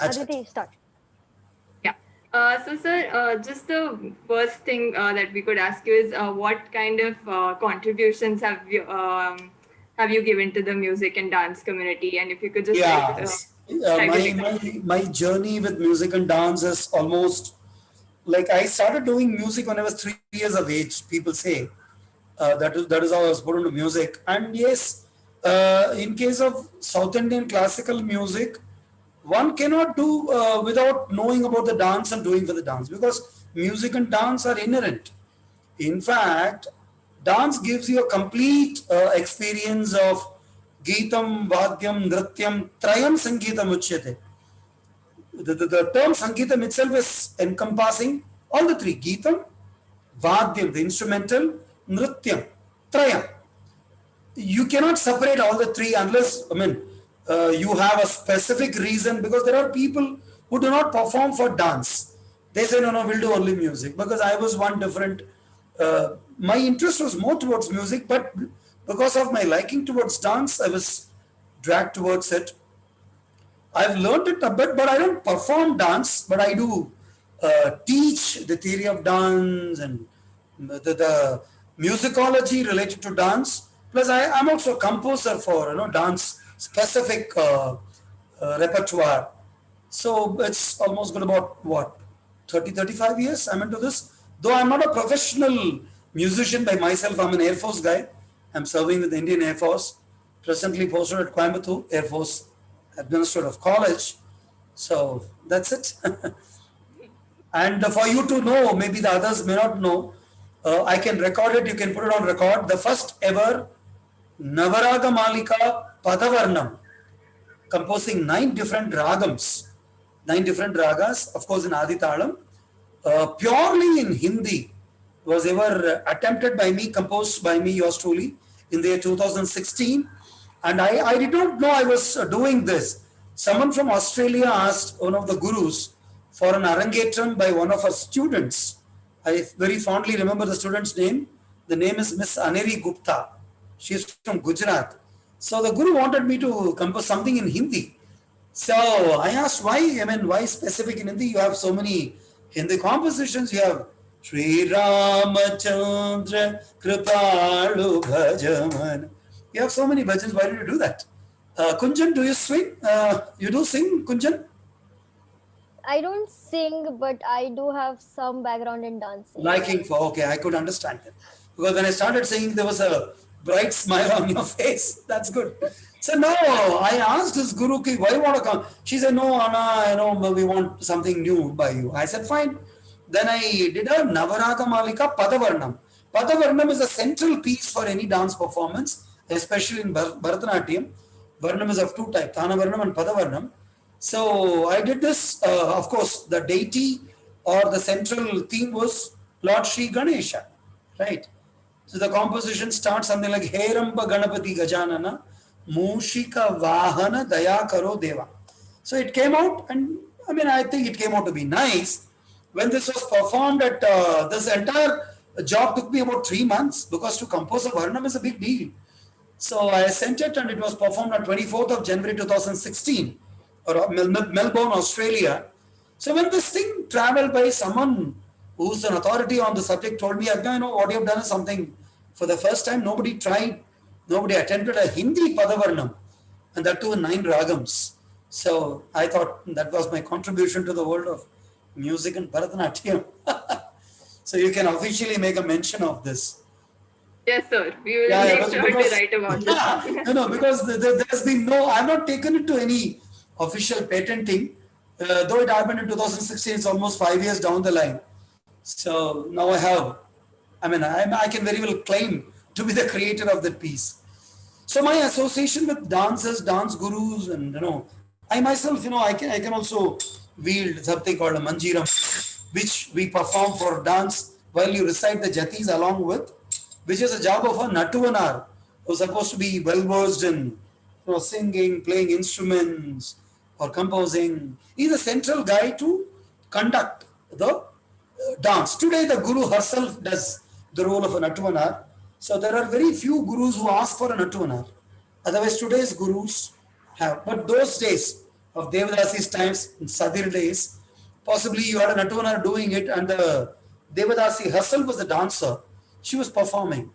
Aditi, start. Yeah. So, sir, just the first thing that we could ask you is what kind of contributions have you given to the music and dance community? And if you could just describe it my journey with music and dance is almost like I started doing music when I was 3 years of age. People say that is how I was put into music. And yes, in case of South Indian classical music, one cannot do without knowing about the dance and doing for the dance, because music and dance are inherent. In fact, dance gives you a complete experience of Geetam, Vadyam, Nrityam, Trayam Sangeetam Uchyate. The term Sangeetam itself is encompassing all the three: Geetam, Vadyam, the instrumental, Nrityam, Trayam. You cannot separate all the three unless, you have a specific reason, because there are people who do not perform for dance. They say, no, we'll do only music. Because I was one different, my interest was more towards music, but because of my liking towards dance, I was dragged towards it. I've learned it a bit, but I don't perform dance, but I do teach the theory of dance and the musicology related to dance. Plus, I'm also a composer for dance specific repertoire. So it's almost been about what, 35 years I'm into this. Though I'm not a professional musician by myself, I'm an Air Force guy. I'm serving with the Indian Air Force, presently posted at Coimbatore Air Force Administrative College. So that's it. And for you to know, maybe the others may not know, I can record it, you can put it on record. The first ever Navaraga Malika Padavarnam, composing 9 different ragams, 9 different ragas, of course in Aditalam, purely in Hindi, was ever attempted by me, composed by me, yours truly, in the year 2016. And I did not know I was doing this. Someone from Australia asked one of the gurus for an arangetram by one of our students. I very fondly remember the student's name. The name is Ms Adithi Gupta. She is from Gujarat. So the guru wanted me to compose something in Hindi. So I asked why, why specific in Hindi? You have so many Hindi compositions. You have Sri Ramachandra Kripalu Bhajaman. You have so many bhajans. Why did you do that? Kunjan, do you swing? You do sing, Kunjan? I don't sing, but I do have some background in dancing. Liking for, okay, I could understand that. Because when I started singing, there was a bright smile on your face. That's good. So no, I asked this guru, why you want to come? She said, no, Anna, we want something new by you. I said, fine. Then I did a Navaraga Malika Padavarnam. Padavarnam is a central piece for any dance performance, especially in bhratanATyam. Varnam is of 2 types, Thana Varnam and Padavarnam. So I did this, of course, the deity or the central theme was Lord Sri Ganesha, right? So the composition starts something like Heramba Ganapati Gajanana, Mushika Vahana Daya Karo Deva. So it came out, and I think it came out to be nice. When this was performed at, this entire job took me about 3 months, because to compose a Varnam is a big deal. So I sent it, and it was performed on 24th of January 2016, or Melbourne, Australia. So when this thing traveled by someone who's an authority on the subject told me, Yagna, what you have done is something for the first time. Nobody attempted a Hindi Padavarnam, and that too in 9 ragams. So I thought that was my contribution to the world of music and bhratanATyam. So you can officially make a mention of this. Yes, sir. We will make sure to write about this. No, because there's been no, I've not taken it to any official patenting, though it happened in 2016, it's almost 5 years down the line. So now I have, I can very well claim to be the creator of that piece. So my association with dancers, dance gurus, and I myself, I can also wield something called a manjiram, which we perform for dance while you recite the jatis along with, which is a job of a natuvanar who's supposed to be well versed in singing, playing instruments, or composing. He's a central guy to conduct the dance. Today, the guru herself does the role of a natuvanar. So there are very few gurus who ask for a natuvanar. Otherwise, today's gurus have. But those days, of Devadasi's times, in Sadir days. Possibly you had a Natuvana doing it, and the Devadasi herself was a dancer. She was performing.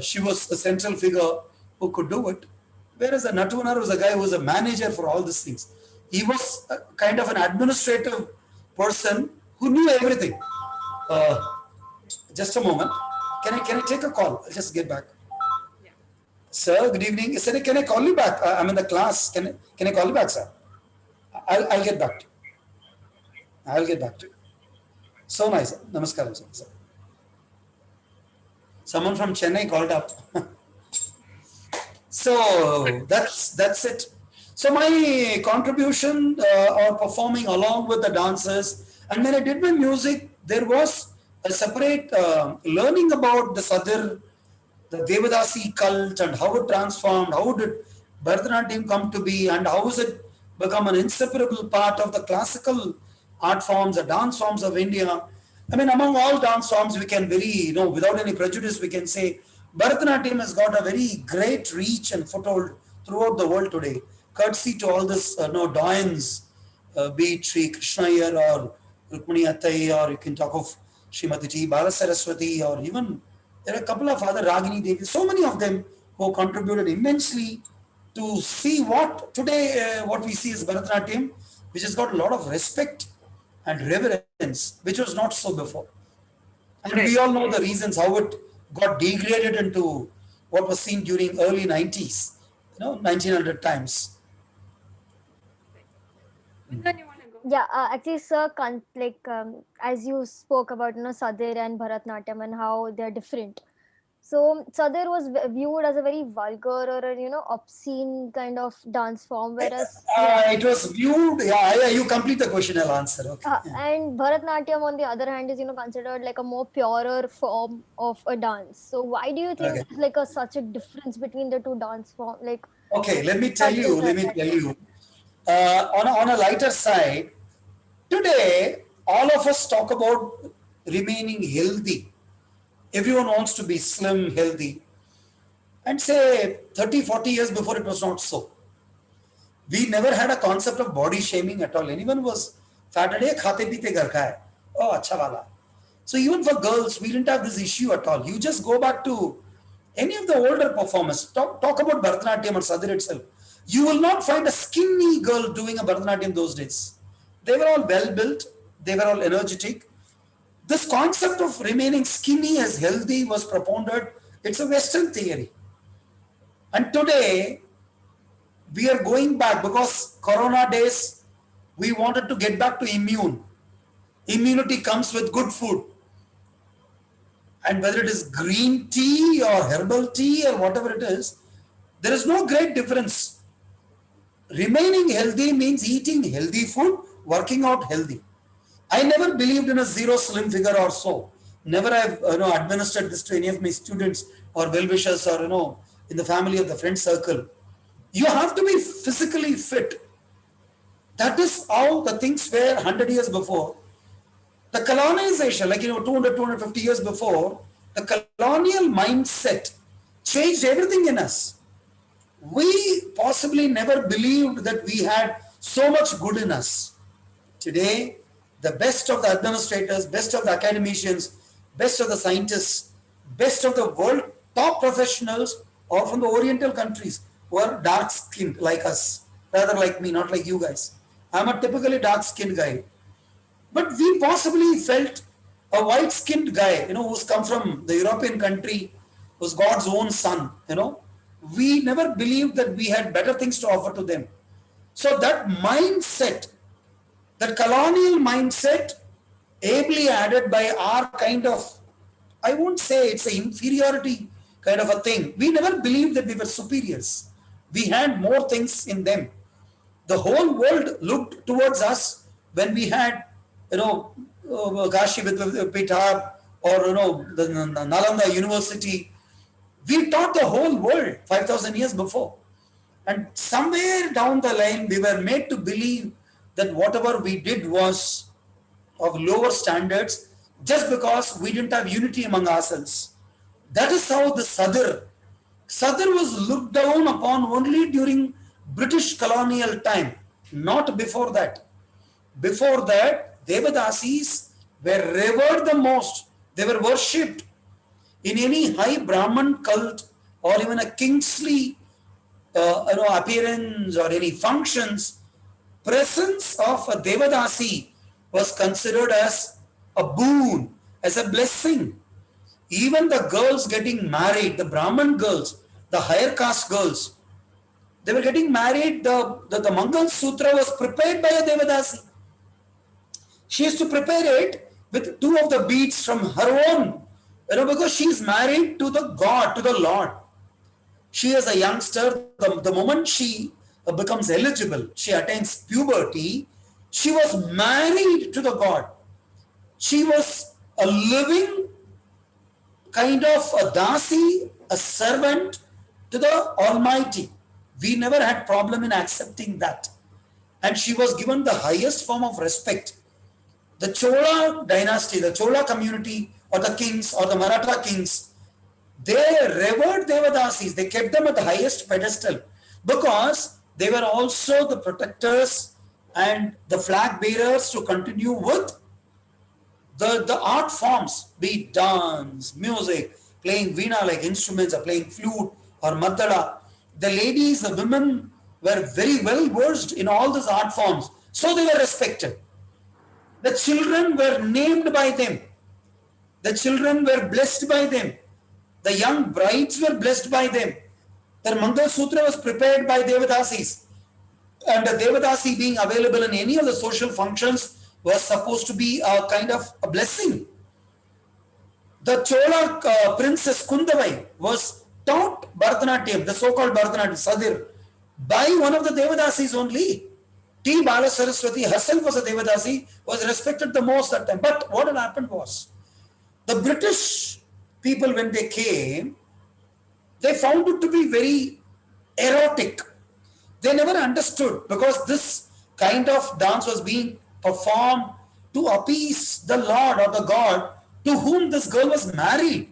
She was a central figure who could do it. Whereas the Natuvana was a guy who was a manager for all these things. He was a kind of an administrative person who knew everything. Uh, just a moment. Can I take a call? I'll just get back. Yeah. Sir, good evening. Sir, can I call you back? I'm in the class. Can I call you back, sir? I'll get back to you. I'll get back to you. So nice. Namaskaram, sir. Someone from Chennai called up. So that's it. So my contribution or performing along with the dancers, and when I did my music, there was a separate learning about the Sadir, the Devadasi cult, and how it transformed, how did Bharatanatyam come to be, and how has it become an inseparable part of the classical art forms, the dance forms of India. I mean, among all dance forms, we can without any prejudice, we can say Bharatanatyam has got a very great reach and foothold throughout the world today, courtesy to all this, doyens, be it Sri Krishna Iyer or Rukmani Attai, or you can talk of Srimati T. Balasaraswati, or even there are a couple of other Ragini Devi, so many of them who contributed immensely to see what today, what we see as Bharatanatyam, which has got a lot of respect and reverence, which was not so before. And we Right. all know the reasons how it got degraded into what was seen during early 90s, 1900 times. Kundan, you want to go? Yeah, actually, sir, as you spoke about, Sadir and Bharatnatyam and how they're different. So Sadir was viewed as a very vulgar or a, obscene kind of dance form, whereas yeah, It was viewed, you complete the question, I'll answer. Okay. Yeah. and Bharatnatyam on the other hand is considered like a more purer form of a dance. So why do you think Okay. there's like such a difference between the two dance form, like Okay, such let me tell you. On a lighter side, today, all of us talk about remaining healthy. Everyone wants to be slim, healthy. And say 30, 40 years before, it was not so. We never had a concept of body shaming at all. Anyone was fat, khate pite ghar ka hai. Oh, acha wala. So even for girls, we didn't have this issue at all. You just go back to any of the older performers. Talk about Bharatanatyam or Sadir itself. You will not find a skinny girl doing a Bharatanatyam those days. They were all well built. They were all energetic. This concept of remaining skinny as healthy was propounded. It's a Western theory. And today, we are going back because Corona days, we wanted to get back to immune. Immunity comes with good food. And whether it is green tea or herbal tea or whatever it is, there is no great difference. Remaining healthy means eating healthy food, working out healthy. I never believed in a zero slim figure or so. Never have administered this to any of my students or well-wishers or in the family of the friend circle. You have to be physically fit. That is how the things were 100 years before. The colonization, 200, 250 years before, the colonial mindset changed everything in us. We possibly never believed that we had so much good in us. Today, the best of the administrators, best of the academicians, best of the scientists, best of the world top professionals are from the Oriental countries who are dark skinned like us, rather like me, not like you guys. I'm a typically dark skinned guy. But we possibly felt a white skinned guy, who's come from the European country, who's God's own son. We never believed that we had better things to offer to them. So that mindset, that colonial mindset, ably added by our kind of, I won't say it's an inferiority kind of a thing. We never believed that we were superiors. We had more things in them. The whole world looked towards us when we had, Kashi Pithar or, the Nalanda University. We taught the whole world 5,000 years before. And somewhere down the line, we were made to believe that whatever we did was of lower standards just because we didn't have unity among ourselves. That is how the Sadir was looked down upon only during British colonial time. not before that. Before that, Devadasis were revered the most. They were worshipped in any high Brahman cult or even a kingly appearance or any functions. Presence of a Devadasi was considered as a boon, as a blessing. Even the girls getting married, the Brahman girls, the higher caste girls, they were getting married. The Mangal Sutra was prepared by a Devadasi. She used to prepare it with two of the beads from her own, because she is married to the God, to the Lord. She is a youngster. The moment she becomes eligible, she attains puberty, she was married to the God. She was a living kind of a dasi, a servant to the Almighty. We never had problem in accepting that. And she was given the highest form of respect. The Chola dynasty, the Chola community, or the kings, or the Maratha kings, they revered Devadasis. They kept them at the highest pedestal because they were also the protectors and the flag bearers to continue with the art forms, be it dance, music, playing veena like instruments, or playing flute or madala. The ladies, the women were very well versed in all these art forms, so they were respected. The children were named by them. The children were blessed by them. The young brides were blessed by them. Their Mangal Sutra was prepared by Devadasis. And the Devadasi being available in any of the social functions was supposed to be a kind of a blessing. The Chola princess Kundavai was taught bhratanATyam, the so-called bhratanATyam, sadir, by one of the Devadasis only. T. Bala Saraswati herself was a Devadasi, was respected the most at that time. But what had happened was, the British people, when they came, they found it to be very erotic. They never understood because this kind of dance was being performed to appease the Lord or the God to whom this girl was married.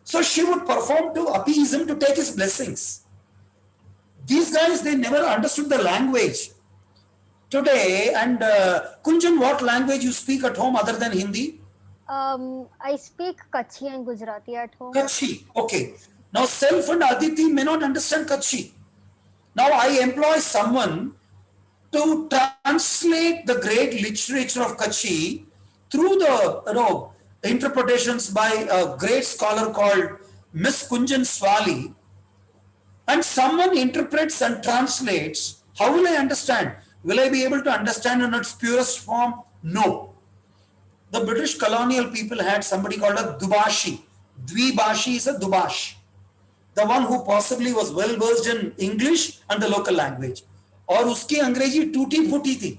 So she would perform to appease him to take his blessings. These guys, they never understood the language. Today, and Kunjan, what language you speak at home other than Hindi? I speak Kutchi and Gujarati at home. Kutchi, okay. Now, Self and Aditi may not understand Kutchi. Now, I employ someone to translate the great literature of Kutchi through the interpretations by a great scholar called Ms Kunjan Swali, and someone interprets and translates. How will I understand? Will I be able to understand in its purest form? No. The British colonial people had somebody called a Dubashi. Dvibashi is a Dubash. The one who possibly was well versed in English and the local language. और उसकी अंग्रेजी टूटी फूटी थी.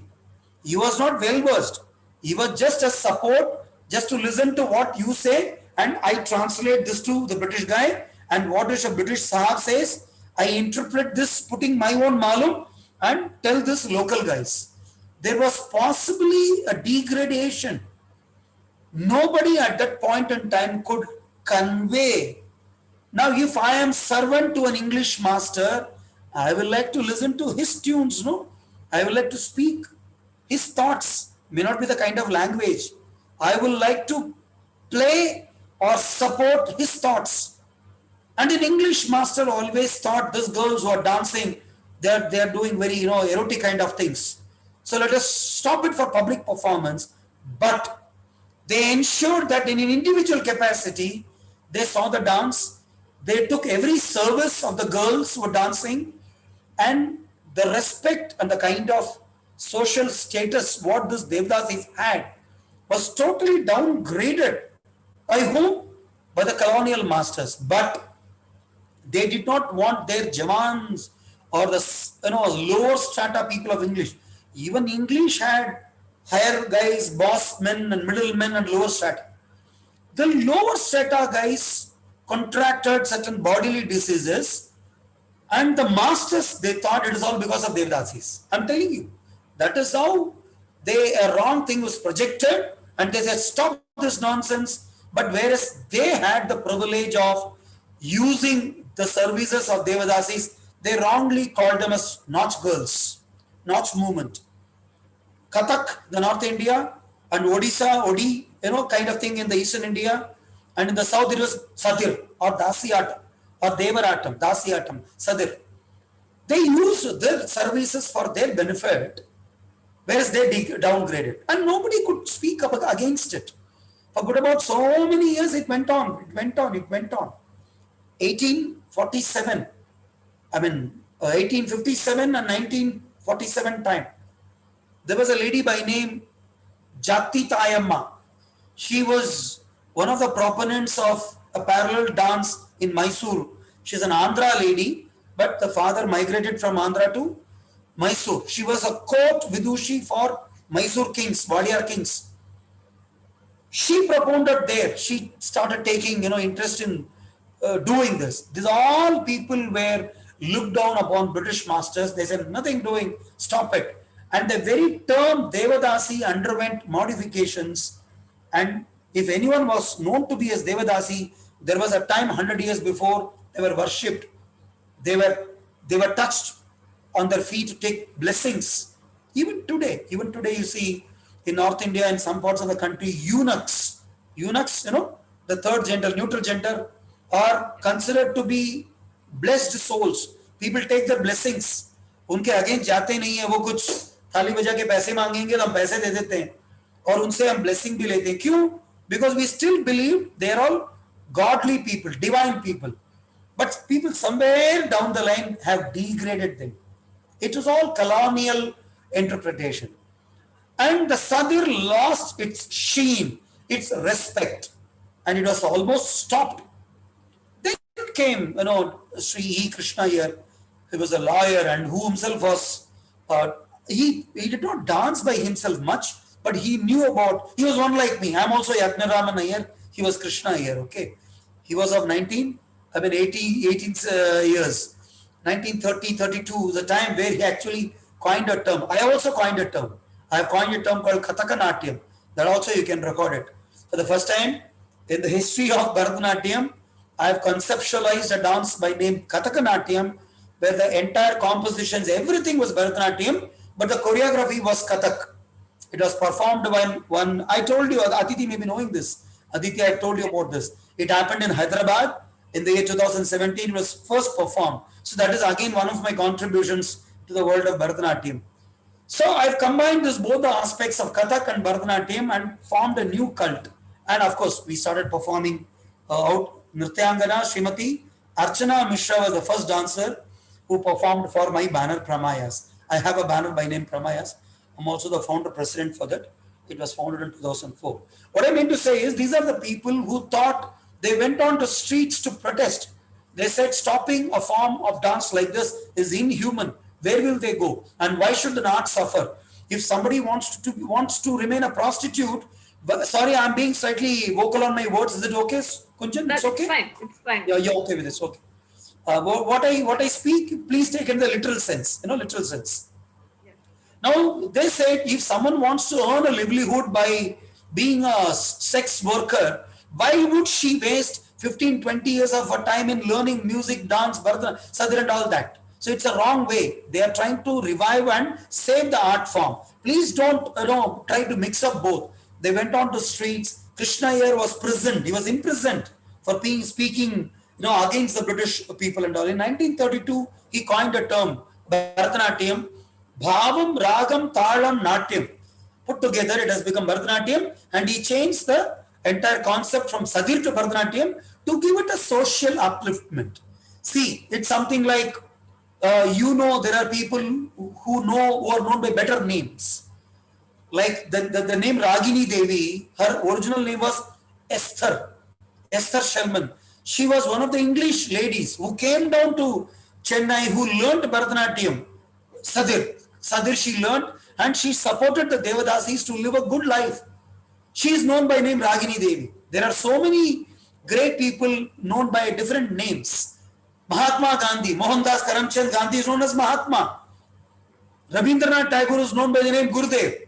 He was not well versed. He was just a support, just to listen to what you say, and I translate this to the British guy, and what is a British Sahab says, I interpret this putting my own malum and tell this local guys. There was possibly a degradation. Nobody at that point in time could convey. Now, if I am servant to an English master, I will like to listen to his tunes, no? I will like to speak his thoughts, may not be the kind of language. I will like to play or support his thoughts. And an English master always thought these girls who are dancing, they are doing very, erotic kind of things. So let us stop it for public performance. But they ensured that in an individual capacity, they saw the dance, they took every service of the girls who were dancing, and the respect and the kind of social status what this Devdasis had was totally downgraded. By whom? By the colonial masters. But they did not want their Jawans or the lower strata people of English. Even English had higher guys, boss men and middlemen and lower strata. The lower strata guys contracted certain bodily diseases, and the masters, they thought it is all because of Devdasis. I'm telling you, that is how a wrong thing was projected, and they said, stop this nonsense. But whereas they had the privilege of using the services of Devadasis, they wrongly called them as Nach girls. notch movement. Kathak, the North India, and Odisha, Odi, kind of thing in the Eastern India. And in the South, it was sadir or dasiyatam or devaratam, dasiyatam, sadir. They used their services for their benefit, whereas they downgraded. And nobody could speak up against it. For good about so many years, it went on, it went on, it went on. 1847, 1857 and 1947 time. There was a lady by name Jati Tayamma. She was one of the proponents of a parallel dance in Mysore. She's an Andhra lady, but the father migrated from Andhra to Mysore. She was a court vidushi for Mysore kings, Wadiyar kings. She propounded there. She started taking, interest in doing this. These all people were looked down upon British masters. They said nothing doing. Stop it. And the very term Devadasi underwent modifications. And if anyone was known to be as Devadasi, there was a time 100 years before they were worshipped. They were touched on their feet to take blessings. Even today, you see in North India and some parts of the country, eunuchs, the third gender, neutral gender, are considered to be blessed souls. People take their blessings. उनके against जाते नहीं है, वो कुछ थाली बजा के पैसे मांगेंगे तो हम पैसे दे देते हैं और उनसे हम ब्लेसिंग भी लेते हैं. क्यों? Because we still believe they are all godly people, divine people. But people somewhere down the line have degraded them. It was all colonial interpretation. And the sadir lost its sheen, its respect, and it was almost stopped. Then came, Sri E. Krishna here. He was a lawyer and who himself was, he did not dance by himself much, but he knew about, he was one like me. I'm also Yagna Raman Iyer. He was Krishna Iyer, okay. He was of 18 years. 1930, 32, the time where he actually coined a term. I also coined a term. I have coined a term called bhratanATyam. That also you can record it. For the first time in the history of bhratanATyam, I have conceptualized a dance by name bhratanATyam, where the entire compositions, everything was bhratanATyam, but the choreography was Kathak. It was performed by one, I told you, Adithi may be knowing this. Adithi, I have told you about this. It happened in Hyderabad in the year 2017. It was first performed. So that is again one of my contributions to the world of bhratanATyam. So I've combined both the aspects of Kathak and bhratanATyam and formed a new cult. And of course, we started performing out. Nrityangana Srimati Archana Mishra was the first dancer who performed for my banner PrAMaYaS. I have a banner by name PrAMaYaS. I'm also the founder president for that. It was founded in 2004. What I mean to say is these are the people who thought, they went on to streets to protest. They said stopping a form of dance like this is inhuman. Where will they go? And why should the art suffer? If somebody wants to remain a prostitute, sorry, I'm being slightly vocal on my words. Is it okay, Kunjan? It's okay? Fine. It's fine. Yeah, you're okay with this. Okay. What I speak, please take in the literal sense. Literal sense. Yeah. Now, they said if someone wants to earn a livelihood by being a sex worker, why would she waste 15, 20 years of her time in learning music, dance, bharat, sadir and all that? So it's a wrong way. They are trying to revive and save the art form. Please don't try to mix up both. They went on to streets. Krishna here was prisoned. He was imprisoned for speaking against the British people and all. In 1932, he coined a term, bhratanATyam, bhavam, ragam, talam, natyam. Put together, it has become bhratanATyam, and he changed the entire concept from sadir to bhratanATyam to give it a social upliftment. See, it's something like, there are people who are known by better names. Like the name Ragini Devi, her original name was Esther Shellman. She was one of the English ladies who came down to Chennai, who learned bhratanATyam, Sadir she learned, and she supported the Devadasis to live a good life. She is known by name Ragini Devi. There are so many great people known by different names. Mahatma Gandhi, Mohandas Karamchand Gandhi is known as Mahatma. Rabindranath Tagore is known by the name Gurudev.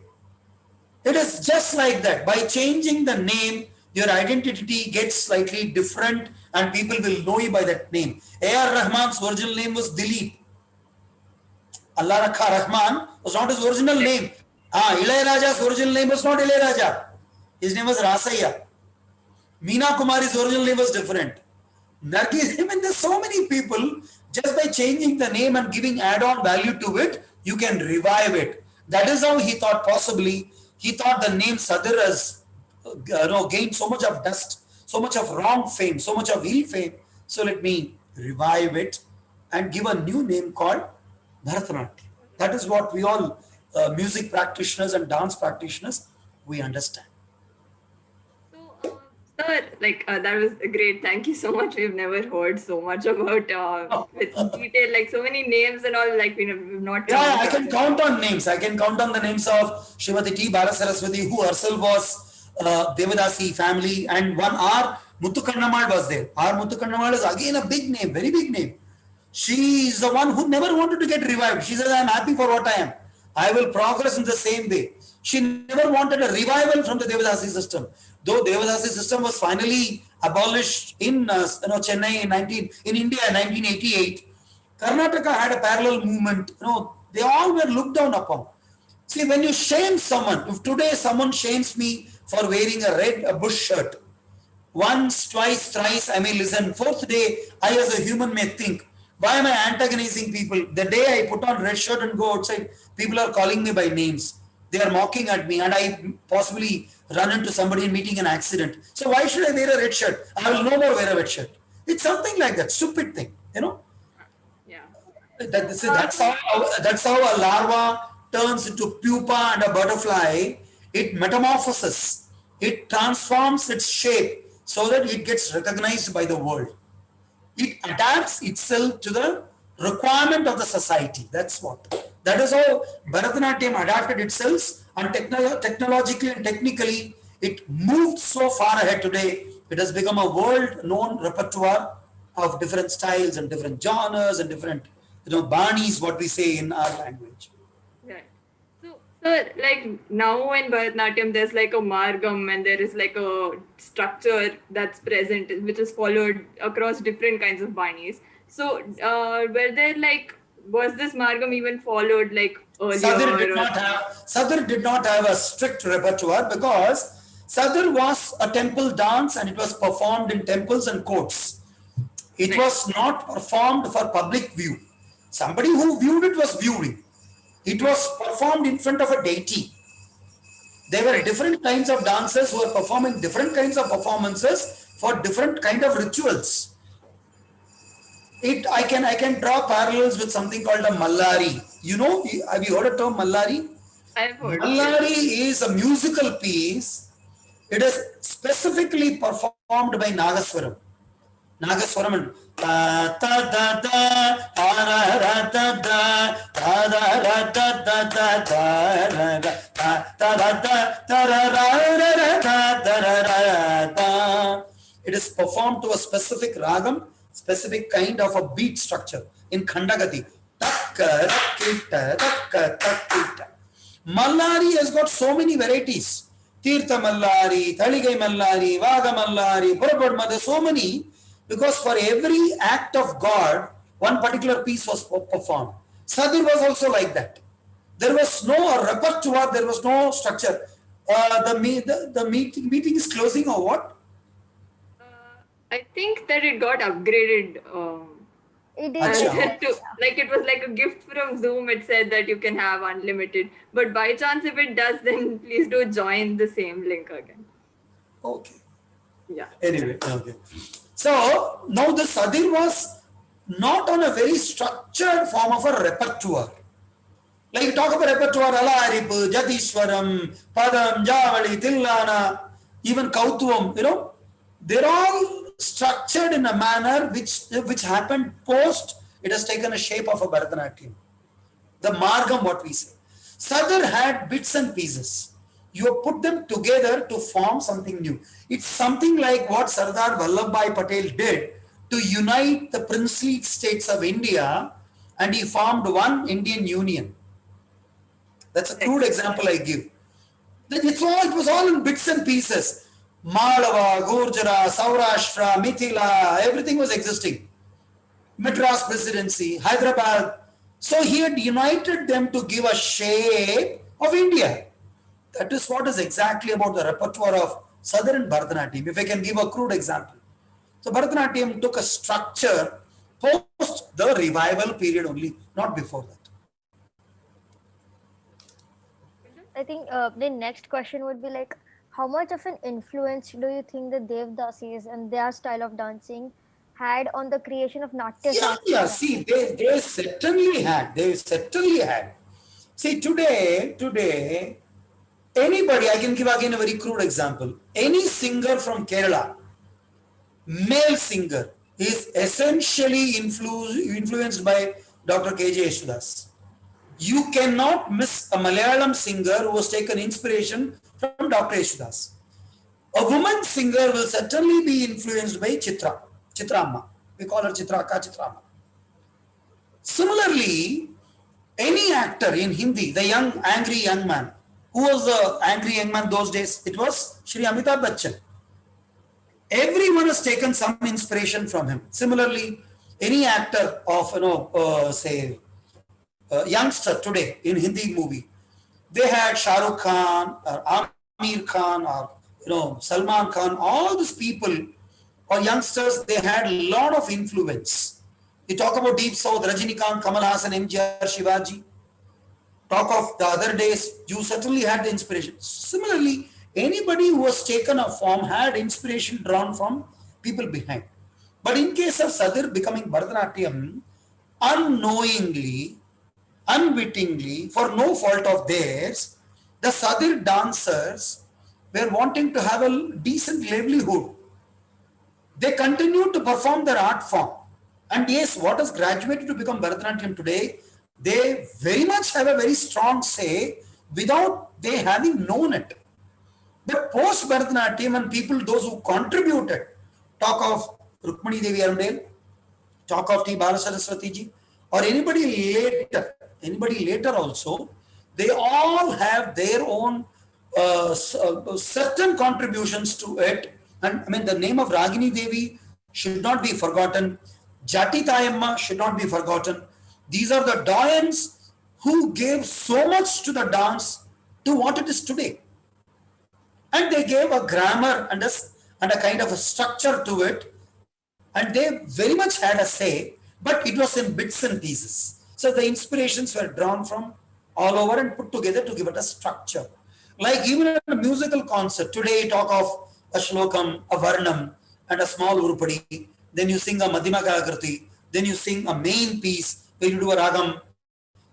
It is just like that. By changing the name, your identity gets slightly different and people will know you by that name. A.R. Rahman's original name was Dilip. Allah Rakha Rahman was not his original name. Ilayaraja's original name was not Ilayaraja. His name was Rasaya. Meena Kumari's original name was different. Nargis, I mean, there's so many people, just by changing the name and giving add-on value to it, you can revive it. That is how he thought possibly. He thought the name Sadir has gained so much of dust, so much of wrong fame, so much of ill fame. So let me revive it and give a new name called bhratanATyam. That is what we all music practitioners and dance practitioners, we understand. So, sir, like that was great. Thank you so much. We've never heard so much about with detail, like so many names and all. Like we've not. Yeah, I can count on names. I can count on the names of Srimati T. Balasaraswati, who herself was Devadasi family, and one R. Muthukannamal was there. R. Muthukannamal is again a big name, very big name. She is the one who never wanted to get revived. She says, I am happy for what I am. I will progress in the same way. She never wanted a revival from the Devadasi system. Though Devadasi system was finally abolished in Chennai in India in 1988, Karnataka had a parallel movement. They all were looked down upon. See, when you shame someone, if today someone shames me for wearing a bush shirt, once, twice, thrice, I may listen. Fourth day, I as a human may think, why am I antagonizing people? The day I put on red shirt and go outside, people are calling me by names. They are mocking at me, and I possibly run into somebody in meeting an accident. So why should I wear a red shirt? I will no more wear a red shirt. It's something like that, stupid thing, Yeah. That's how a larva turns into pupa and a butterfly. It metamorphoses. It transforms its shape so that it gets recognized by the world. It adapts itself to the requirement of the society. That's what. That is how bhratanATyam adapted itself, and technologically and technically it moved so far ahead today. It has become a world-known repertoire of different styles and different genres and different, banis, what we say in our language. Right. So, like now in bhratanATyam, there's like a margam and there is like a structure that's present, which is followed across different kinds of banis. So, was this margam even followed like earlier? Sadir did not have a strict repertoire, because Sadir was a temple dance and it was performed in temples and courts. It was not performed for public view. Somebody who viewed it was viewing. It was performed in front of a deity. There were different kinds of dancers who were performing different kinds of performances for different kind of rituals. I can draw parallels with something called a Mallari. Have you heard the term Mallari? I've heard. Mallari is a musical piece. It is specifically performed by Nagaswaram. Nagaswaram and ta ta ta ta ra ra ta ta ta ra ta ta ta ta ta ta ta ta ra ta. It is performed to a specific ragam, specific kind of a beat structure in Khandagati. Mallari has got so many varieties. Tirtha Mallari, Thaligai Mallari, Vaga Mallari, Purapadma, there are so many, because for every act of God, one particular piece was performed. Sadir was also like that. There was no repertoire, there was no structure. The meeting is closing or what? I think that it got upgraded. It is. It was like a gift from Zoom. It said that you can have unlimited. But by chance, if it does, then please do join the same link again. Okay. Yeah. Anyway, okay. So now the Sadir was not on a very structured form of a repertoire. Like you talk about repertoire, Alaripu, Jatishwaram, Padam, Javali, Tillana, even Kautuvam, they're all structured in a manner which happened post, it has taken a shape of a bhratanATyam. The margam, what we say. Sadir had bits and pieces. You put them together to form something new. It's something like what Sardar Vallabhbhai Patel did to unite the princely states of India, and he formed one Indian Union. That's a crude example I give. It was all in bits and pieces. Malava, Gurjara, Saurashtra, Mithila, everything was existing. Madras Presidency, Hyderabad, So he had united them to give a shape of India. That is what is exactly about the repertoire of Southern Bharatanatyam. If I can give a crude example. So Bharatanatyam took a structure post the revival period only, not before that. I think the next question would be like, how much of an influence do you think the Devdasis and their style of dancing had on the creation of Natya Yeah, yeah. Shastra? See, they certainly had. They certainly had. See, today, anybody, I can give again a very crude example. Any singer from Kerala, male singer, is essentially influenced by Dr. KJ Yeshudas. You cannot miss a Malayalam singer who has taken inspiration from Dr. Yeshudas. A woman singer will certainly be influenced by Chitra Amma. We call her Chitra Akka, Chitra Amma. Similarly, any actor in Hindi, the angry young man, who was the angry young man those days? It was Shri Amitabh Bachchan. Everyone has taken some inspiration from him. Similarly, any actor of, say, youngster today in Hindi movie, they had Shah Rukh Khan or Amir Khan or Salman Khan. All these people or youngsters, they had a lot of influence. You talk about Deep South, Rajinikanth, Kamal Hassan, MGR, Shivaji. Talk of the other days, you certainly had the inspiration. Similarly, anybody who has taken a form had inspiration drawn from people behind. But in case of Sadir becoming Bharatanatyam, unknowingly, unwittingly, for no fault of theirs, the Sadir dancers were wanting to have a decent livelihood. They continued to perform their art form. And yes, what has graduated to become Bharatanatyam today, they very much have a very strong say without they having known it. But post Bharatanatyam and people, those who contributed, talk of Rukmani Devi Arundel, talk of T. Balasaraswati ji, or anybody later also, they all have their own certain contributions to it. And I mean, the name of Ragini Devi should not be forgotten. Jati Tayamma should not be forgotten. These are the doyens who gave so much to the dance to what it is today. And they gave a grammar and a kind of a structure to it, and they very much had a say, but it was in bits and pieces. So the inspirations were drawn from all over and put together to give it a structure. Like even in a musical concert, today you talk of a shlokam, a varnam, and a small urupadi, then you sing a madhyamaka akriti, then you sing a main piece where you do a ragam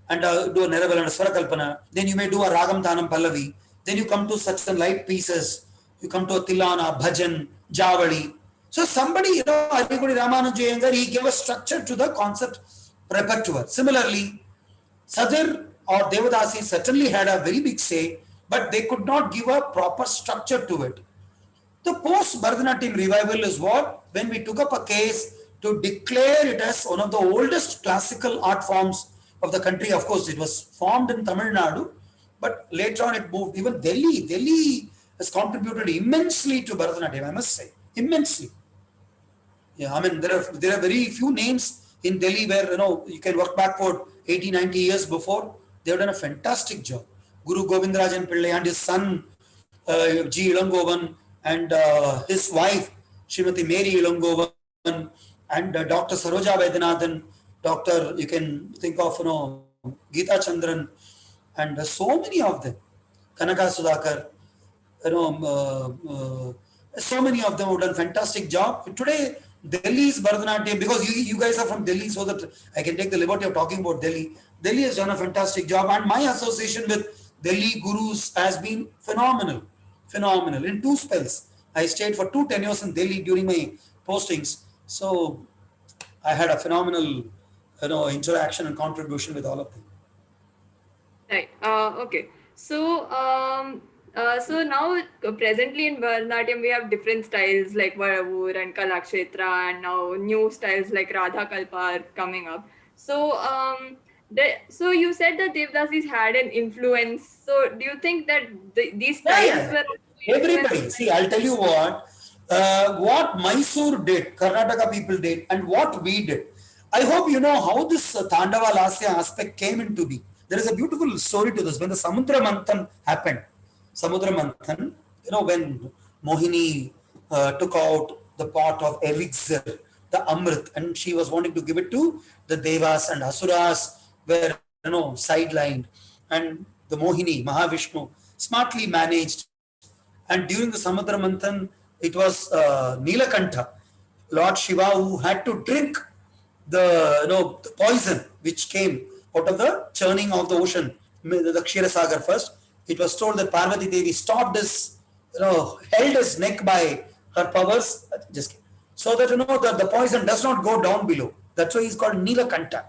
and do a neraval and a swarakalpana, then you may do a ragam thanam pallavi, then you come to such light pieces, you come to a tilana, bhajan, javali. So somebody, Arikudi Ramanujayangar, he gave a structure to the concept repertoire. Similarly, Sadir or Devadasi certainly had a very big say, but they could not give a proper structure to it. The post Bharatanatyam revival is what? When we took up a case to declare it as one of the oldest classical art forms of the country. Of course, it was formed in Tamil Nadu, but later on it moved. Even Delhi has contributed immensely to Bharatanatyam, I must say, immensely. Yeah, I mean, there are very few names in Delhi where, you can work backward 80, 90 years before. They have done a fantastic job. Guru Govindarajan Pillai and his son, G. Ilangovan, and his wife, Srimati Mary Ilangovan, and Dr. Saroja Vaidyanathan, Dr. You can think of, Geeta Chandran, and so many of them, Kanaka Sudhakar, so many of them have done fantastic job. Today, Delhi's Bharatanatyam, because you guys are from Delhi, so that I can take the liberty of talking about Delhi. Delhi has done a fantastic job, and my association with Delhi gurus has been phenomenal. Phenomenal. In two spells, I stayed for 2 tenures in Delhi during my postings. So I had a phenomenal, interaction and contribution with all of them. Right. Okay. So now presently in Bharatanatyam we have different styles like Varavur and Kalakshetra, and now new styles like Radha Kalpa are coming up. So you said that Devdasis had an influence. So do you think that these Yeah, styles yeah. were Everybody. influenced See, I'll tell you what Mysore did, Karnataka people did, and what we did. I hope you know how this Tandava Lasya aspect came into be. There is a beautiful story to this. When the Samudra Manthan happened, Samudra Manthan, when Mohini took out the pot of elixir, the Amrit, and she was wanting to give it to the Devas and Asuras, were sidelined, and the Mohini, Mahavishnu, smartly managed. And during the Samudra Manthan, it was Nilakantha, Lord Shiva, who had to drink the poison which came out of the churning of the ocean, the Kshira Sagar first. It was told that Parvati Devi stopped his, held his neck by her powers, just so that the poison does not go down below. That's why he's called Nilakanta.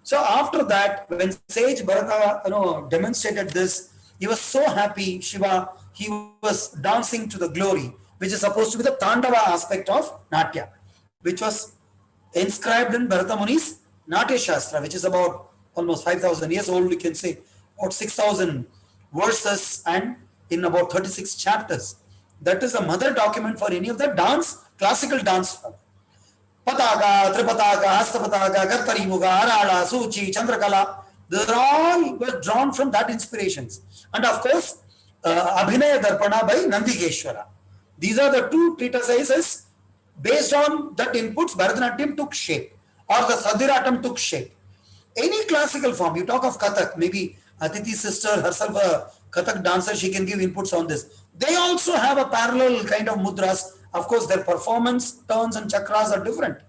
So after that, when sage Bharata demonstrated this, he was so happy. Shiva, he was dancing to the glory, which is supposed to be the Tandava aspect of Natya, which was inscribed in Bharata Muni's Natya Shastra, which is about almost 5,000 years old, we can say, about 6,000 verses and in about 36 chapters. That is a mother document for any of the classical dance form. Pataka, Tripataka, Hastapataka, Gartarimuga, Arala, Suchi, Chandrakala, these are all were drawn from that inspirations. And of course, Abhinaya Darpana by Nandikeshwara. These are the two treatises. Based on that inputs, bhratanATyam took shape, or the sadiratam took shape. Any classical form, you talk of Kathak, maybe Aditi's sister, herself a Kathak dancer, she can give inputs on this. They also have a parallel kind of mudras. Of course, their performance, turns and chakras are different.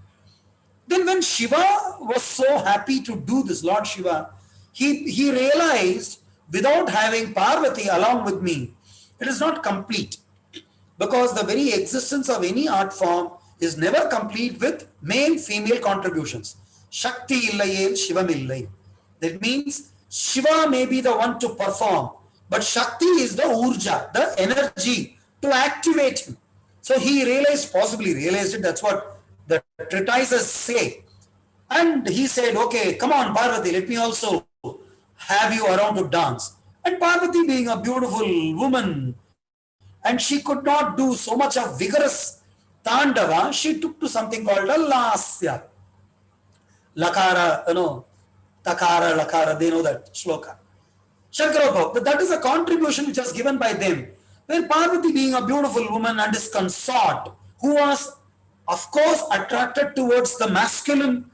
Then when Shiva was so happy to do this, Lord Shiva, he realized, without having Parvati along with me, it is not complete. Because the very existence of any art form is never complete with male-female contributions. Shakti illayel Shivam illay. That means Shiva may be the one to perform, but Shakti is the urja, the energy to activate him. So he possibly realized it, that's what the treatises say. And he said, okay, come on Parvati, let me also have you around to dance. And Parvati, being a beautiful woman, and she could not do so much of vigorous Tandava, she took to something called a Lasya. Lakara, Takara, Lakara, they know that shloka. Shankara, that is a contribution which was given by them. Where Parvati, being a beautiful woman and his consort, who was, of course, attracted towards the masculine,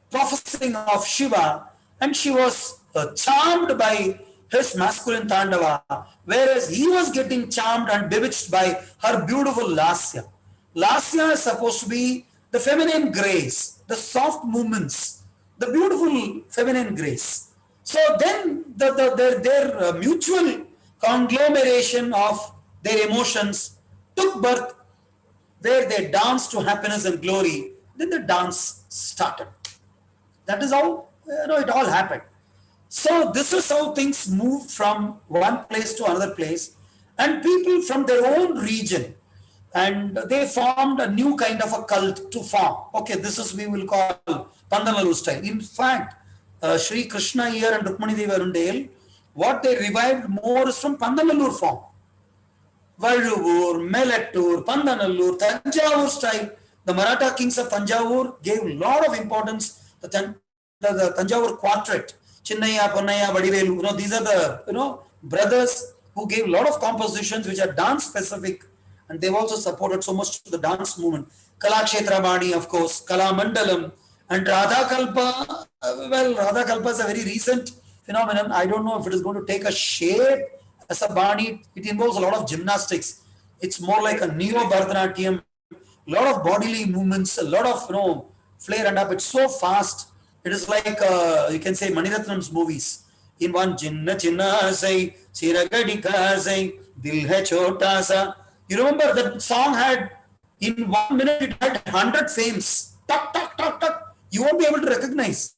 prophesying of Shiva, and she was charmed by his masculine Tandava, whereas he was getting charmed and bewitched by her beautiful Lasya. Lasya is supposed to be the feminine grace, the soft movements, the beautiful feminine grace. So then their mutual conglomeration of their emotions took birth, where they danced to happiness and glory. Then the dance started. That is how it all happened. So this is how things moved from one place to another place, and people from their own region, and they formed a new kind of a cult to form. Okay, this is we will call Pandanalu style. In fact, Sri Krishna here and Rukmani Devi Arundale, what they revived more is from Pandanallur form. Valluvur, Melattur, Pandanallur, Tanjavur style. The Maratha kings of Tanjavur gave a lot of importance to the Tanjavur quartet. Chinnaya, Ponnaya, Vadivelu, these are the, brothers who gave a lot of compositions which are dance specific, and they've also supported so much to the dance movement. Kalakshetra Bani, of course, Kala Mandalam, and Radha Kalpa. Radha Kalpa is a very recent phenomenon. I don't know if it is going to take a shape as a Bani. It involves a lot of gymnastics. It's more like a neo bhratanATyam, a lot of bodily movements, a lot of, flare and up. It's so fast. It is like, you can say, Maniratnam's movies. In one, Jinna Chinna Sai, Chiragadika Sai, Dil Hai Chota Sa. You remember that song had, in 1 minute, it had 100 frames. Tuck, tuck, tuck, tuck. You won't be able to recognize.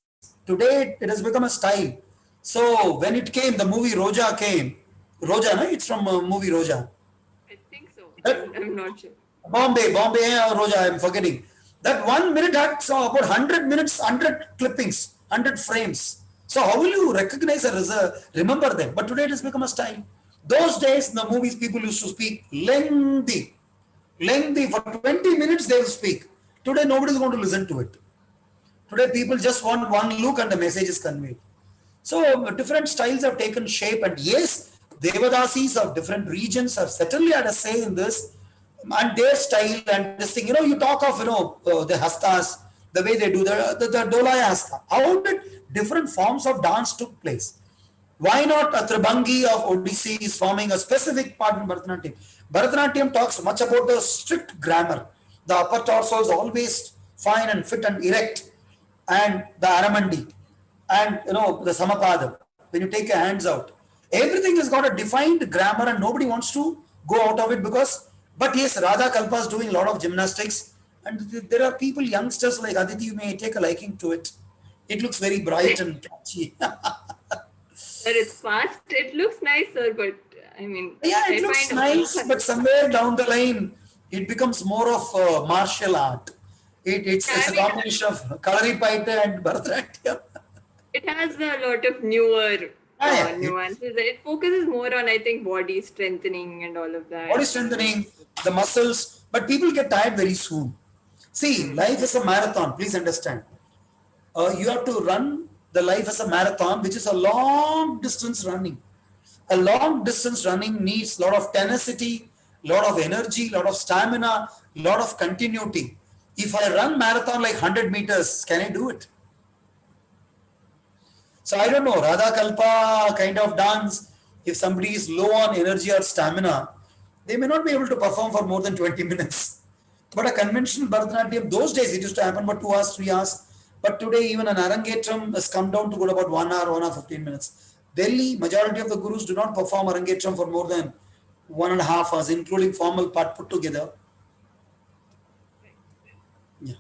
Today, it has become a style. So, when it came, the movie Roja came. Roja, no? It's from movie Roja. I think so. I'm not sure. Bombay or Roja, I'm forgetting. That 1 minute had about 100 minutes, 100 clippings, 100 frames. So how will you recognize or remember them? But today it has become a style. Those days in the movies, people used to speak lengthy. For 20 minutes they will speak. Today, nobody is going to listen to it. Today, people just want one look and the message is conveyed. So, different styles have taken shape, and yes, Devadasis of different regions have certainly had a say in this, and their style and this thing. You talk of the hastas, the way they do the dolaya hasta. How did different forms of dance took place? Why not a Tribangi of Odissi is forming a specific part in Bharatanatyam? Bharatanatyam talks much about the strict grammar. The upper torso is always fine and fit and erect, and the Aramandi, and the Samapada. When you take your hands out, everything has got a defined grammar, and nobody wants to go out of it because. But yes, Radha Kalpa is doing a lot of gymnastics, and there are people, youngsters like Aditi, you may take a liking to it. It looks very bright and catchy. Sir, it's fast. It looks nice, sir, but I mean, Yeah, it looks nice, but somewhere down the line, it becomes more of martial art. It's a combination of Kalaripaita and Bharatanatyam. It has a lot of newer Yeah. nuances. It focuses more on, I think, body strengthening and all of that. Body strengthening, the muscles, but people get tired very soon. See, life is a marathon, please understand. You have to run the life as a marathon, which is a long distance running. A long distance running needs a lot of tenacity, a lot of energy, a lot of stamina, a lot of continuity. If I run marathon like 100 meters, can I do it? So I don't know, Radha Kalpa kind of dance, if somebody is low on energy or stamina, they may not be able to perform for more than 20 minutes. But a conventional Bharatanatyam, those days it used to happen for 2 hours, 3 hours. But today even an Arangetram has come down to go about 1 hour, 1 hour, 15 minutes. Delhi, majority of the gurus do not perform Arangetram for more than 1.5 hours, including formal part put together. Yeah.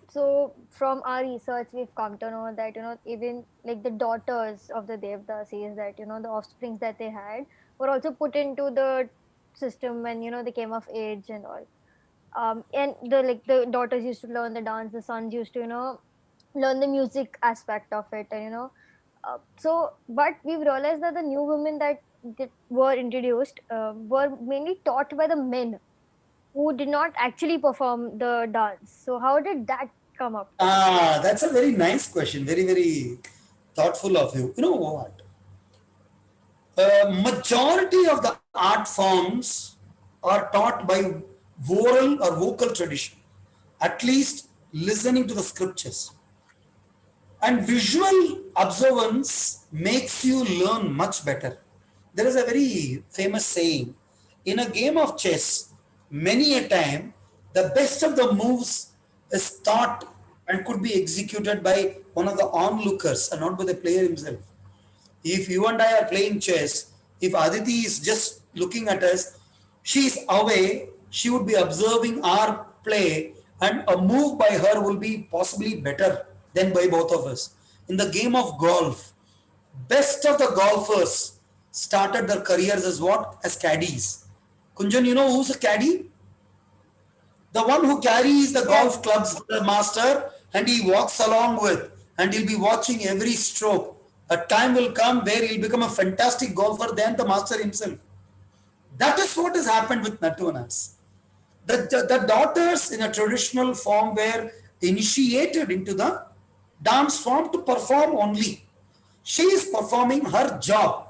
So from our research, we've come to know that even like the daughters of the Devdasis, that the offsprings that they had were also put into the system when they came of age and all. And the daughters used to learn the dance, the sons used to learn the music aspect of it, and so but we've realized that the new women that were introduced were mainly taught by the men who did not actually perform the dance. So how did that come up? That's a very nice question. Very, very thoughtful of you. You know what? Majority of the art forms are taught by oral or vocal tradition, at least listening to the scriptures. And visual observance makes you learn much better. There is a very famous saying, in a game of chess, many a time, the best of the moves is taught and could be executed by one of the onlookers and not by the player himself. If you and I are playing chess, if Aditi is just looking at us, she is away, she would be observing our play, and a move by her will be possibly better than by both of us. In the game of golf, best of the golfers started their careers as what? As caddies. Kunjan, you know who's a caddy? The one who carries the golf clubs for the master and he walks along with, and he'll be watching every stroke. A time will come where he'll become a fantastic golfer than the master himself. That is what has happened with Nattuvanas. The daughters in a traditional form were initiated into the dance form to perform only. She is performing her job.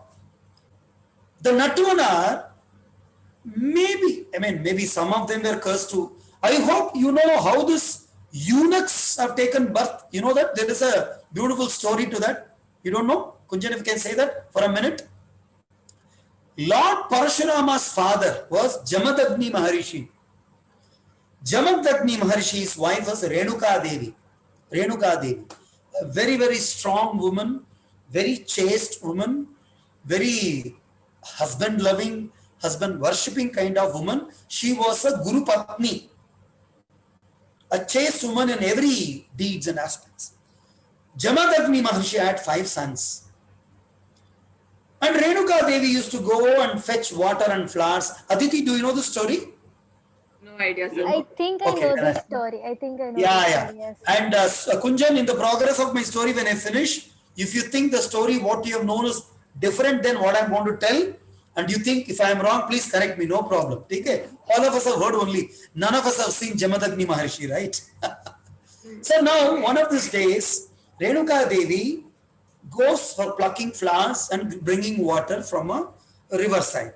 The Nattuvana, maybe some of them were cursed too. I hope you know how this eunuchs have taken birth. You know that? There is a beautiful story to that. You don't know? Kunjan, if you can say that for a minute. Lord Parashurama's father was Jamadagni Maharishi. Jamadagni Maharishi's wife was Renuka Devi. Renuka Devi. A very, very strong woman, very chaste woman, very husband-loving, husband-worshipping kind of woman. She was a Guru Patni, a chaste woman in every deeds and aspects. Jamadagni Maharshi had 5 sons. And Renuka Devi used to go and fetch water and flowers. Aditi, do you know the story? No idea, sir. I think I know this story. I think I know this story, yes. And Kunjan, in the progress of my story, when I finish, if you think the story, what you have known is different than what I'm going to tell, And you think if I am wrong, please correct me, no problem. Okay? All of us have heard only. None of us have seen Jamadagni Maharshi, right? So now, one of these days, Renuka Devi goes for plucking flowers and bringing water from a riverside.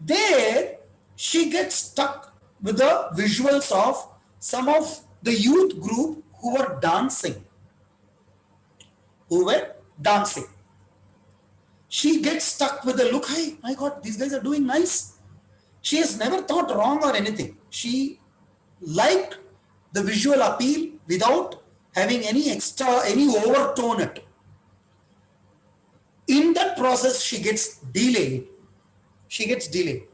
There, she gets stuck with the visuals of some of the youth group who were dancing. Who were dancing. She gets stuck with the look, hey, my God, these guys are doing nice. She has never thought wrong or anything. She liked the visual appeal without having any extra, any overtone it. In that process, she gets delayed. She gets delayed.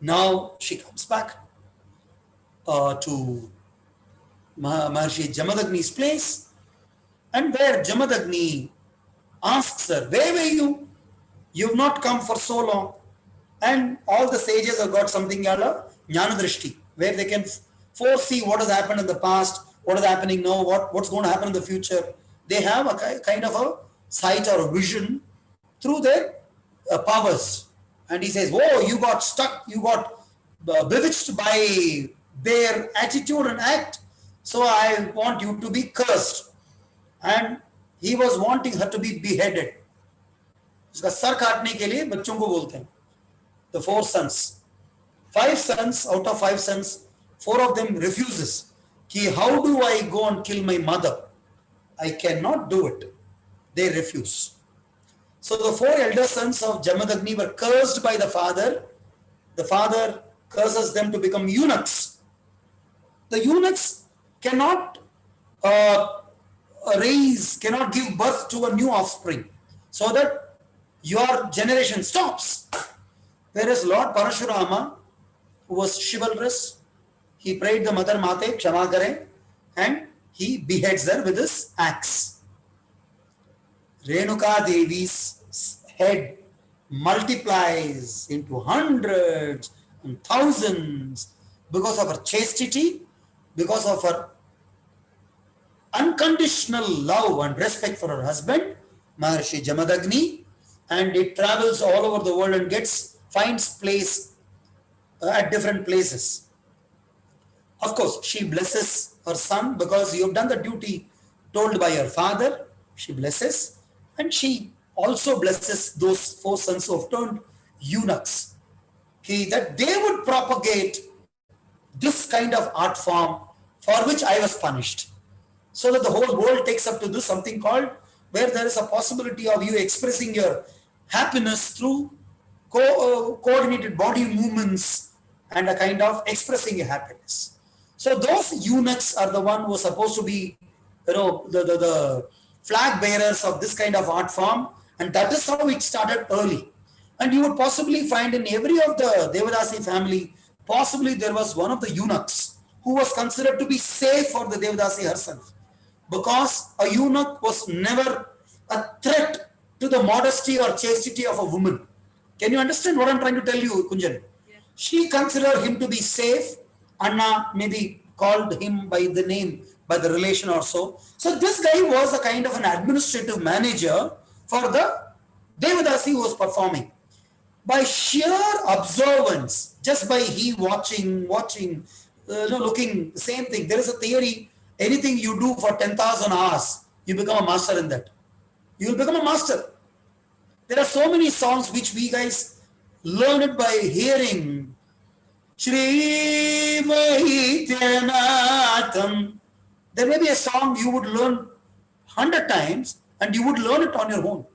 Now she comes back to Maharshi Jamadagni's place, and where Jamadagni asks her, where were you? You've not come for so long. And all the sages have got something called a Jnana Drishti, where they can foresee what has happened in the past, what is happening now, what's going to happen in the future. They have a kind of a sight or a vision through their powers. And he says, oh, you got stuck, you got bewitched by their attitude and act, so I want you to be cursed. And he was wanting her to be beheaded. उसका sir काटने के लिए बच्चों को बोलते हैं. The 4 sons. 5 sons, out of 5 sons, 4 of them refuses. Ki, how do I go and kill my mother? I cannot do it. They refuse. So the 4 elder sons of Jamadagni were cursed by the father. The father curses them to become eunuchs. The eunuchs cannot cannot give birth to a new offspring, so that your generation stops. Whereas Lord Parashurama, who was chivalrous, he prayed the mother Mate, Kshama Kare, and he beheads her with his axe. Renuka Devi's head multiplies into hundreds and thousands because of her chastity, because of her unconditional love and respect for her husband, Maharshi Jamadagni, and it travels all over the world and finds place at different places. Of course, she blesses her son because you have done the duty told by her father. She blesses, and she also blesses those 4 sons who have turned eunuchs, that they would propagate this kind of art form for which I was punished. So that the whole world takes up to do something called, where there is a possibility of you expressing your happiness through coordinated body movements and a kind of expressing your happiness. So those eunuchs are the one who are supposed to be, the flag bearers of this kind of art form, and that is how it started early. And you would possibly find in every of the Devadasi family, possibly there was one of the eunuchs who was considered to be safe for the Devadasi herself, because a eunuch was never a threat to the modesty or chastity of a woman. Can you understand what I'm trying to tell you, Kunjan? Yes. She considered him to be safe. Anna maybe called him by the name, by the relation or so. So this guy was a kind of an administrative manager for the Devadasi who was performing. By sheer observance, just by he watching, looking, the same thing. There is a theory, anything you do for 10,000 hours, you become a master in that. You will become a master. There are so many songs which we guys learn it by hearing. bhratanATyam. There may be a song you would learn 100 times and you would learn it on your own.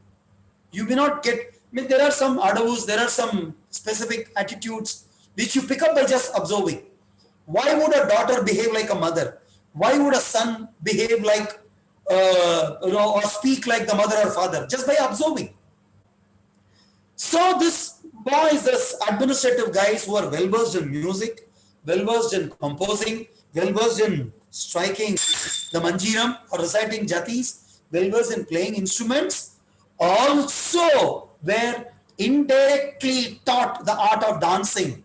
You may not get, there are some adavus, there are some specific attitudes which you pick up by just observing. Why would a daughter behave like a mother? Why would a son behave like, or speak like the mother or father? Just by observing. So this boys, this administrative guys who are well versed in music, well versed in composing, well versed in striking the manjiram or reciting jatis, well versed in playing instruments, also were indirectly taught the art of dancing.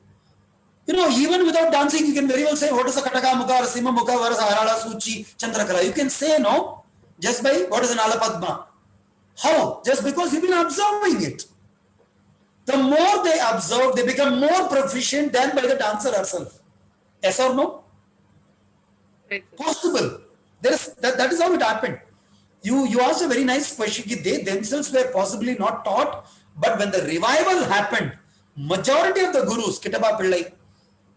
Even without dancing, you can very well say, what is a Kataka Mukha, Rasima Mukha, Varasa Harala, Suchi, Chandrakala. You can say no, just by what is an Alapadma. How? Just because you've been observing it. the more they observe, they become more proficient than by the dancer herself. Yes or no? Right, sir. Possible. That is how it happened. You asked a very nice question. They themselves were possibly not taught, but when the revival happened, majority of the gurus, Kitaba Pillai,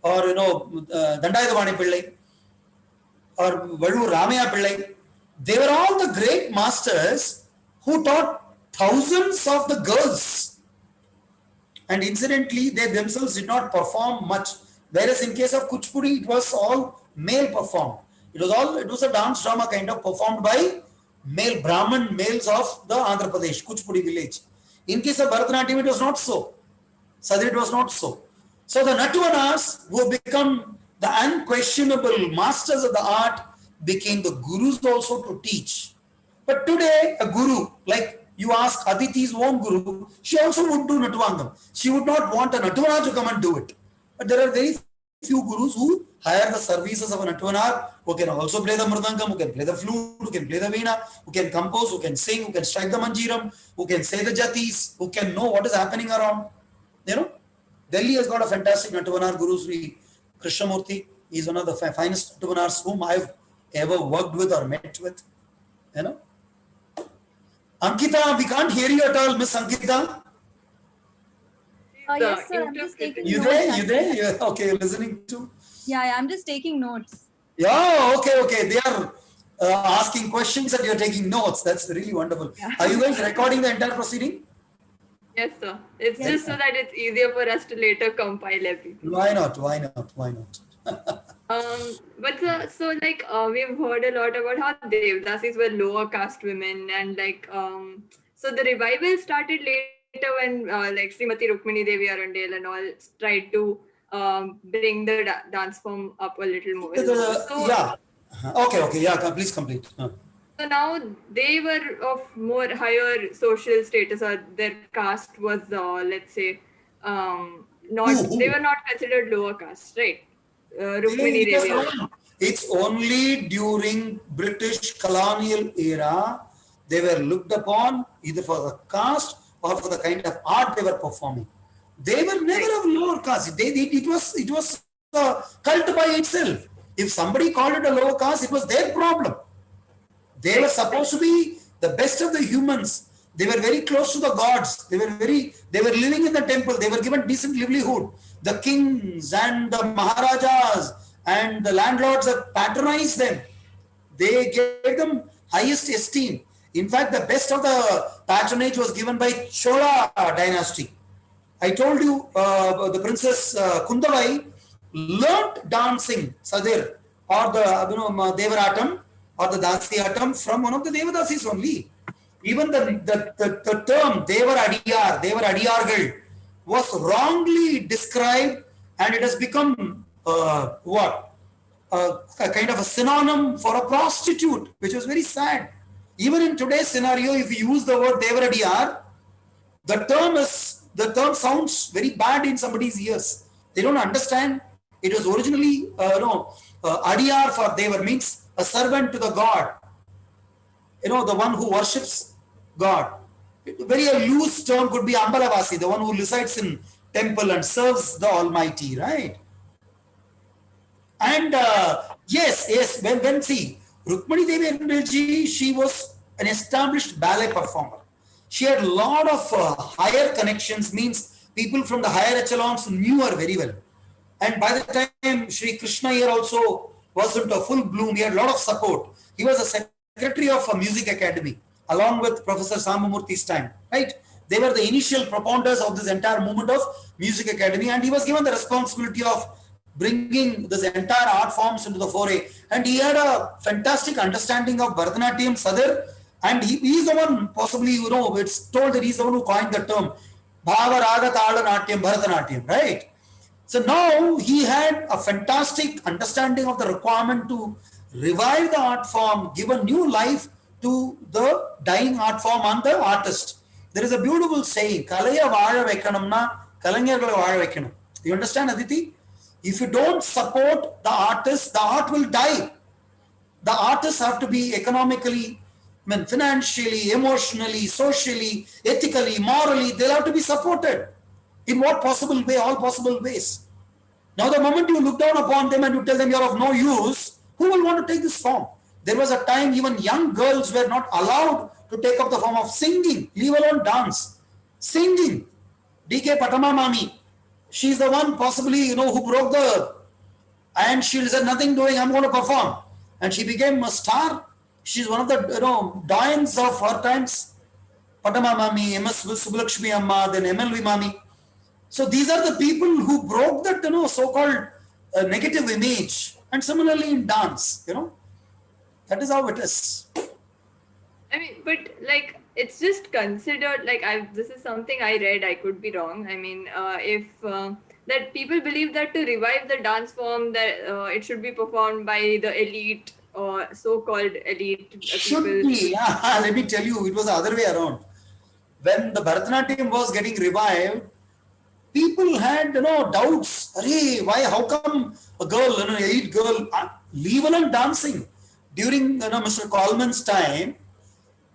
or Dandayadavani Pillai, or Vadu Ramaya Pillai, they were all the great masters who taught thousands of the girls. And incidentally, they themselves did not perform much. Whereas in case of Kuchipudi, it was all male performed. It was a dance drama kind of performed by male Brahmin males of the Andhra Pradesh, Kuchipudi village. In case of bhratanATyam, it was not so. Sadir, it was not so. So the Natvanas, who become the unquestionable masters of the art, became the gurus also to teach. But today, a guru, like you ask Aditi's own guru, she also would do Natvangam. She would not want a Natvana to come and do it. But there are very few gurus who hire the services of a Natvanar, who can also play the Mridangam, who can play the flute, who can play the Veena, who can compose, who can sing, who can strike the Manjiram, who can say the Jatis, who can know what is happening around. Delhi has got a fantastic Natvanar Guru Sri Krishnamurti. He is one of the finest Natvanars whom I've ever worked with or met with. Ankita, we can't hear you at all, Miss Ankita. Yes, sir, I'm just taking You notes. there? Yeah, okay, you're listening to? Yeah, I'm just taking notes. Yeah, okay. They are asking questions and you're taking notes. That's really wonderful. Yeah. Are you guys recording the entire proceeding? Yes, sir. It's just so that it's easier for us to later compile everything. Why not? But so like we've heard a lot about how Devdasis were lower caste women, and like so the revival started later when like Srimati Rukmini Devi Arundel and all tried to bring the dance form up a little more. Yeah. Okay. Yeah, please complete. So now they were of more higher social status, or their caste was let's say they were not considered lower caste, right? Rukmini Devi. It's only during British colonial era they were looked upon either for the caste or for the kind of art they were performing. They were never of lower caste. It was a cult by itself. If somebody called it a lower caste, it was their problem. They were supposed to be the best of the humans. They were very close to the gods. They were living in the temple. They were given decent livelihood. The kings and the maharajas and the landlords have patronized them. They gave them highest esteem. In fact, the best of the patronage was given by Chola dynasty. I told you the princess Kundavai learnt dancing sadir or the Devaratam or the Dasyatam from one of the Devadasis only. Even the term Devar was wrongly described, and it has become a kind of a synonym for a prostitute, which was very sad. Even in today's scenario, if you use the word Devar the term sounds very bad in somebody's ears. They don't understand. It was originally Adiyar for Devar means a servant to the god. The one who worships God. Very a loose term could be Ambalavasi, the one who resides in temple and serves the Almighty, right? And yes, when see, Rukmini Devi Arundel, she was an established ballet performer. She had a lot of higher connections, means people from the higher echelons knew her very well. And by the time Sri Krishna here also wasn't a full bloom, he had a lot of support. He was a secretary of a music academy, along with Professor Samamurthy's time, right? They were the initial proponents of this entire movement of music academy, and he was given the responsibility of bringing this entire art forms into the foray. And he had a fantastic understanding of bhratanATyam, sadir, and he is the one, possibly, it's told that he's the one who coined the term Bhava Raga Tala Natyam bhratanATyam, right? So now he had a fantastic understanding of the requirement to revive the art form, give a new life to the dying art form and the artist. There is a beautiful saying, Kalaya Vazha Vekkanamna, Kalanyargala Vazha Vekkanam. You understand, Aditi? If you don't support the artist, the art will die. The artists have to be economically, financially, emotionally, socially, ethically, morally, they'll have to be supported. In what possible way? All possible ways. Now, the moment you look down upon them and you tell them you're of no use, who will want to take this form? There was a time even young girls were not allowed to take up the form of singing, leave alone dance. Singing. DK Patama Mami, she's the one possibly, who broke the, and she said, nothing doing, I'm going to perform. And she became a star. She's one of the, doyens of her times. Patama Mami, MS Subulakshmi Amma, then MLV Mami. So these are the people who broke that, so-called negative image. And similarly in dance, that is how it is. I mean, but like it's just considered like this is something I read. I could be wrong. I mean, if that people believe that to revive the dance form, that it should be performed by the elite or so-called elite Should people. be. Let me tell you, it was the other way around. When the bhratanATyam was getting revived, people had doubts. Arey, why? How come a girl, elite girl, leave alone dancing? During Mr. Coleman's time,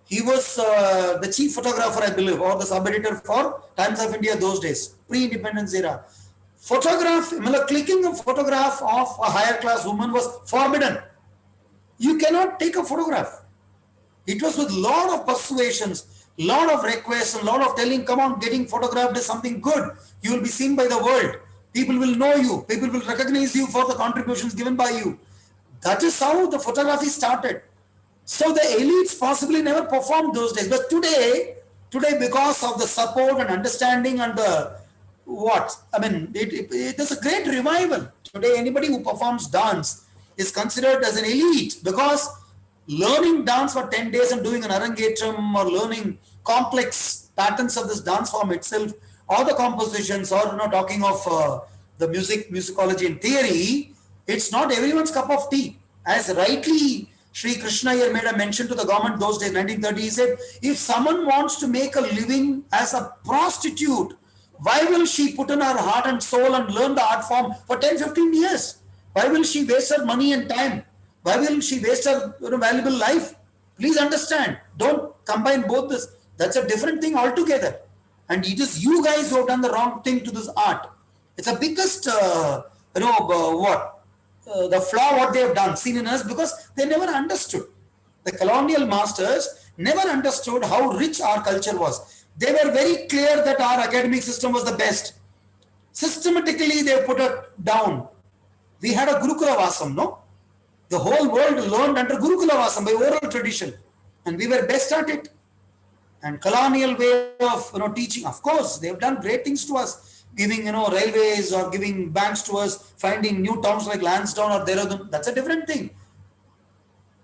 he was the chief photographer, I believe, or the sub-editor for Times of India those days, pre-independence era. Clicking a photograph of a higher class woman was forbidden. You cannot take a photograph. It was with lot of persuasions, lot of requests, and lot of telling, come on, getting photographed is something good. You will be seen by the world. People will know you. People will recognize you for the contributions given by you. That is how the photography started. So the elites possibly never performed those days. But today because of the support and understanding and it is a great revival. Today, anybody who performs dance is considered as an elite because learning dance for 10 days and doing an arangetram or learning complex patterns of this dance form itself or the compositions or talking of the musicology and theory, it's not everyone's cup of tea. As rightly Sri Krishna here made a mention to the government those days, 1930, he said, if someone wants to make a living as a prostitute, why will she put in her heart and soul and learn the art form for 10, 15 years? Why will she waste her money and time? Why will she waste her valuable life? Please understand, don't combine both this. That's a different thing altogether. And it is you guys who have done the wrong thing to this art. It's the biggest, the flaw what they have done, seen in us, because they never understood. The colonial masters never understood how rich our culture was. They were very clear that our academic system was the best. Systematically, they put it down. We had a Gurukula Vasam, no? The whole world learned under Gurukula Vasam by oral tradition. And we were best at it. And colonial way of teaching, of course, they have done great things to us, giving railways or giving banks to us, finding new towns like Lansdowne or Dehradun. That's a different thing.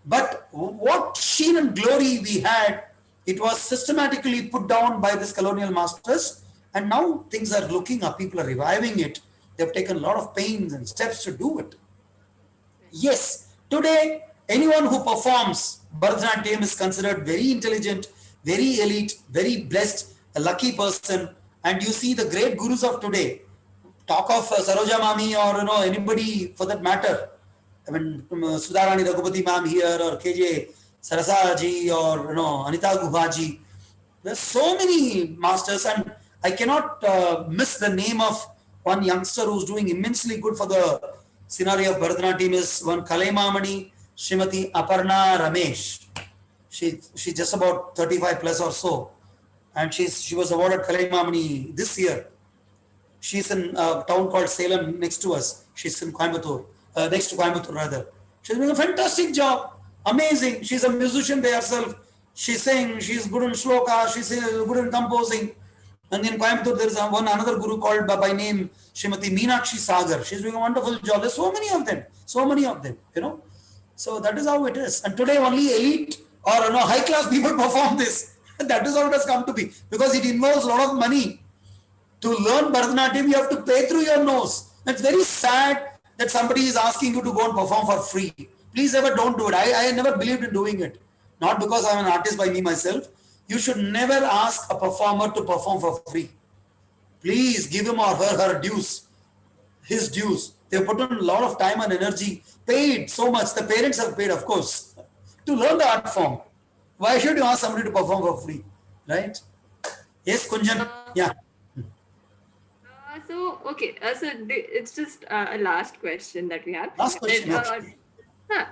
But what sheen and glory we had, it was systematically put down by these colonial masters, and now things are looking up. People are reviving it. They've taken a lot of pains and steps to do it. Yes, today anyone who performs bhratanATyam is considered very intelligent, very elite, very blessed, a lucky person. And you see the great gurus of today, talk of Saroja Mami or anybody for that matter. I mean, Sudharani Raghupati ma'am here or KJ Sarasaji or Anita Guhaji. There's so many masters, and I cannot miss the name of one youngster who's doing immensely good for the scenario of bhratanATyam is one Kalaimamani, Srimati Aparna Ramesh. She's just about 35 plus or so, and she was awarded Kalaimamani this year. She's in a town called Salem next to us. She's in Coimbatore, next to Coimbatore rather. She's doing a fantastic job. Amazing. She's a musician by herself. She's saying she's good in shloka. She's good in composing. And in Coimbatore, there is another guru called by name Srimati Meenakshi Sagar. She's doing a wonderful job. There's so many of them. So that is how it is. And today only elite or high class people perform this. That is how it has come to be. Because it involves a lot of money. To learn bhratanATyam, you have to pay through your nose. It's very sad that somebody is asking you to go and perform for free. Please ever don't do it. I never believed in doing it. Not because I'm an artist by me myself. You should never ask a performer to perform for free. Please give him or her dues, his dues. They put in a lot of time and energy, paid so much. The parents have paid, of course, to learn the art form. Why should you ask somebody to perform for free, right? Yes, Kunjan. Yeah. It's just a last question that we have. Last That, question. Okay. huh,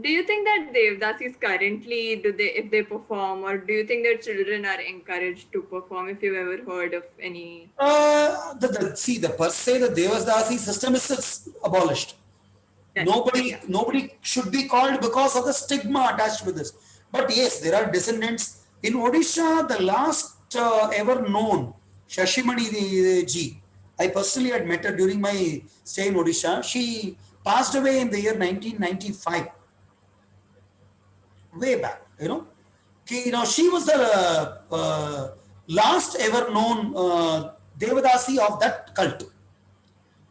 do you think that Devdasis currently, if they perform, or do you think their children are encouraged to perform? If you've ever heard of any, See, the per se, the Devasdasi system is abolished. yeah, yeah, Nobody should be called because of the stigma attached with this. But yes, there are descendants. In Odisha, the last ever known Shashimani ji, I personally had met her during my stay in Odisha. She passed away in the year 1995, way back, you know. She was the last ever known Devadasi of that cult.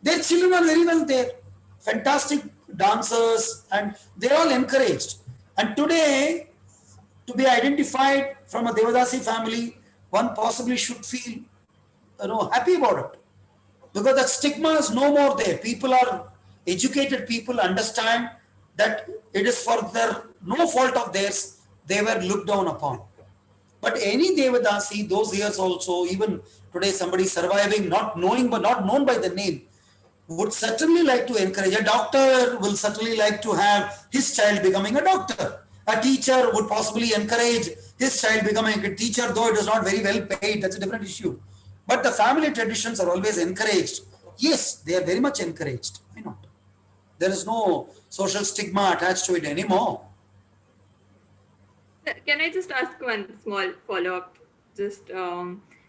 Their children are very well there, fantastic dancers, and they're all encouraged. And today, to be identified from a Devadasi family, one possibly should feel, happy about it, because that stigma is no more there. People are educated. People understand that it is for their no fault of theirs they were looked down upon. But any Devadasi, those years also, even today, somebody surviving, not knowing but not known by the name, would certainly like to encourage. A doctor will certainly like to have his child becoming a doctor. A teacher would possibly encourage his child becoming a teacher, though it is not very well paid. That's a different issue. But the family traditions are always encouraged. Yes, they are very much encouraged. Why not? There is no social stigma attached to it anymore. Can I just ask one small follow-up? Just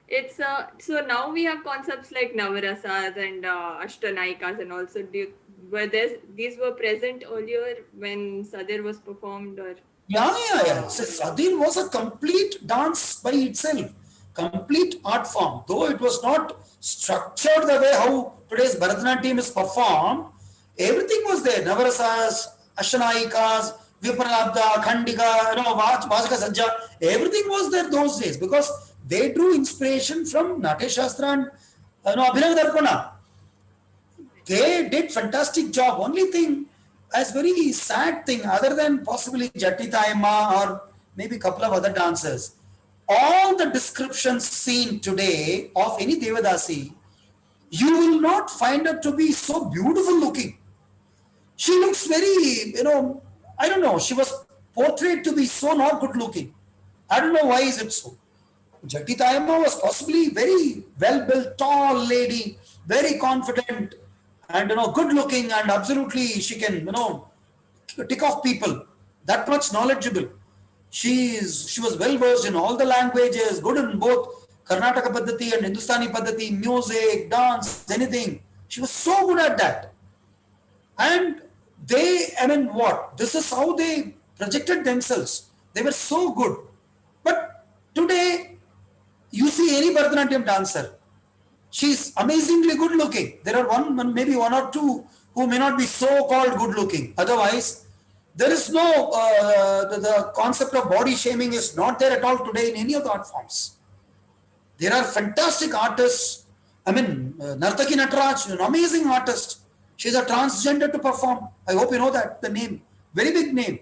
it's so now we have concepts like Navarasas and Ashtanayikas, and also these were present earlier when Sadir was performed, or Yeah. So sadir was a complete dance by itself, complete art form. Though it was not structured the way how today's bhratanATyam is performed, everything was there. Navarasas, Ashanayikas, Vipralabda, Khandika, Vajka Sajja, everything was there those days because they drew inspiration from Natya Shastra and Abhinav Darpana. They did fantastic job. Only thing, as very sad thing, other than possibly Jatitayama or maybe a couple of other dancers, all the descriptions seen today of any Devadasi, you will not find her to be so beautiful looking. She looks very, I don't know, she was portrayed to be so not good looking. I don't know why is it so. Jatitayama was possibly very well built, tall lady, very confident, and good looking, and absolutely she can tick off people. That much knowledgeable. She was well versed in all the languages, good in both Karnataka Paddhati and Hindustani Paddhati, music, dance, anything. She was so good at that. And what? This is how they projected themselves. They were so good. But today, you see any Bharatanatyam dancer, she's amazingly good looking. There are maybe one or two who may not be so called good looking. Otherwise, there is no, the concept of body shaming is not there at all today in any of the art forms. There are fantastic artists. Nartaki Nataraj, an amazing artist. She's a transgender to perform. I hope you know that, the name. Very big name.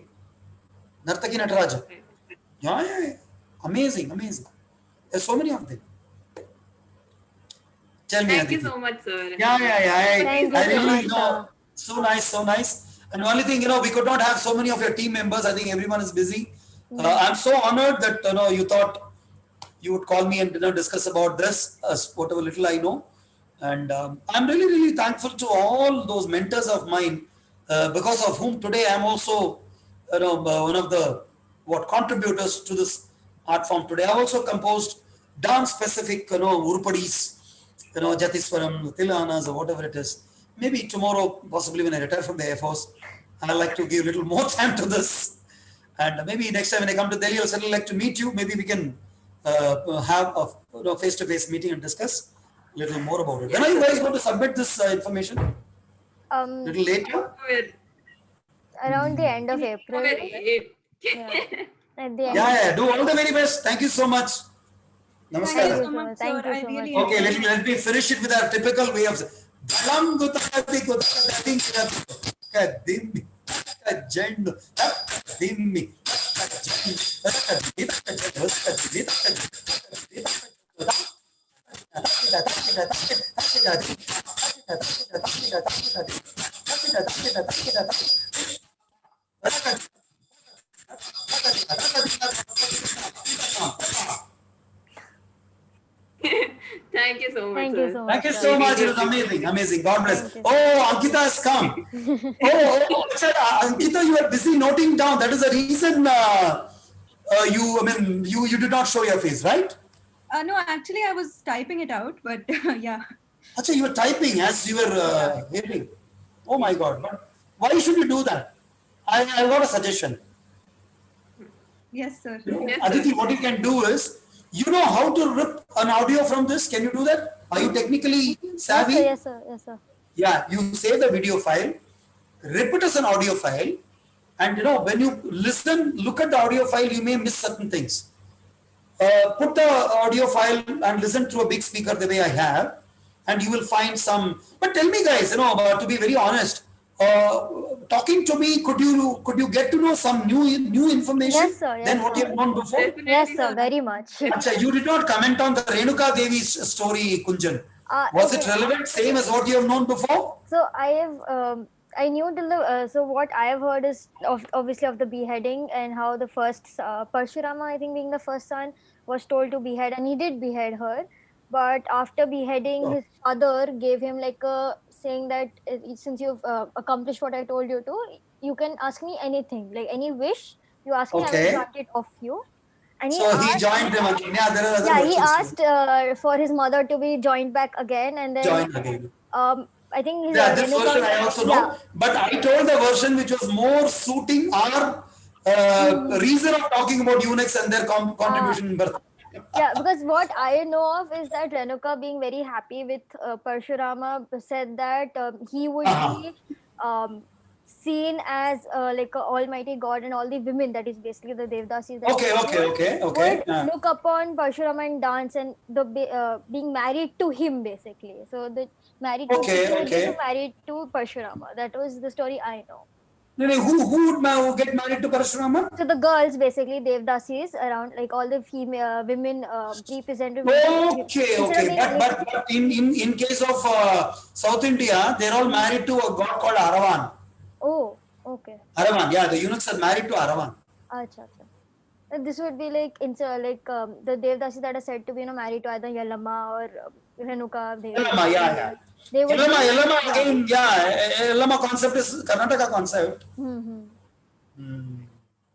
Nartaki Nataraj. Yeah. Amazing. There's so many of them. Tell me, thank you Aditi. so much, sir. Yeah. Thank you I so really much. So nice. And only thing, we could not have so many of your team members. I think everyone is busy. I'm so honored that you thought you would call me and discuss about this, whatever little I know. And I'm really thankful to all those mentors of mine, because of whom today I'm also one of the contributors to this art form today. I also composed dance specific urupadis, Jatiswaram, Tilanas, or whatever it is. Maybe tomorrow, possibly when I retire from the Air Force, I'd like to give a little more time to this. And maybe next time when I come to Delhi, I'll certainly like to meet you. Maybe we can have a face-to-face meeting and discuss a little more about it. When are you guys going to submit this information? A little later? Around the end of April. Yeah. At the end. Yeah. Do all the very best. Thank you so much. Thank you Namaskar. so much, Thank sir. you I so really much. Okay, let me finish it with our typical way of saying. Thank you so much, Thank you sir. so Thank much, you sir. so much. It was amazing. Amazing. God bless. Thank you. Oh, Ankita has come. Ankita, you are busy noting down. That is the reason you did not show your face, right? No, actually, I was typing it out, but yeah. Acha, you were typing as you were Yeah. hearing. Oh my Yes. God. But why should you do that? I got a suggestion. Yes, sir. You know, Yes, sir. Aditi, what you can do is, you know how to rip an audio from this? Can you do that? Are you technically Yes, sir. savvy? Yes, sir. Yes, sir. Yeah, you save the video file, rip it as an audio file, and you know, when you listen, look at the audio file, you may miss certain things. Put the audio file and listen through a big speaker the way I have, and you will find some. But tell me, guys, you know, to be very honest, talking to me, could you get to know some new information Yes, sir. than Yes, what you have sir. known before? Yes, Definitely, sir. sir. Very much. Acha, you did not comment on the Renuka Devi's story, Kunjan. Was it Okay. relevant, same as what you have known before? So I have I knew till the so what I have heard is obviously of the beheading and how the first Parshurama, I think being the first son, was told to behead, and he did behead her. But after beheading, his father gave him like a saying that since you've accomplished what I told you to, you can ask me anything, like any wish you ask me, I will Okay. grant it of you. And he So he asked, joined them again. Yeah, there are other yeah, he versions too. asked for his mother to be joined back again, and then Join again. I think his Yeah, this version Renuka, I also yeah. know, but I told the version which was more suiting our reason of talking about eunuchs and their Uh, contribution in birth. yeah, because what I know of is that Renuka being very happy with Parshurama said that he would Uh-huh. be um, seen as like a almighty god, and all the women, that is basically the Devdasis that he Okay, okay, would okay, would okay. look upon Parshurama and dance, and being married to him basically. So the married to Okay, he would get to okay. married to Parshurama. That was the story I know. No, no, who would get married to Parashurama? So the girls, basically Devdasis around, like all the female women, representative women, Okay, instead of okay. being like, But in case of South India, they're all married to a god called Aravan. oh, okay, Aravan, yeah, the eunuchs are married to Aravan. acha, acha. This would be like like the Devdasis that are said to be married to either Yalama or Renuka Devi. Yelama, yeah, yeah. They would be, Yelama yeah. again, yeah. Yelama concept is Karnataka concept. Mm-hmm. Hmm.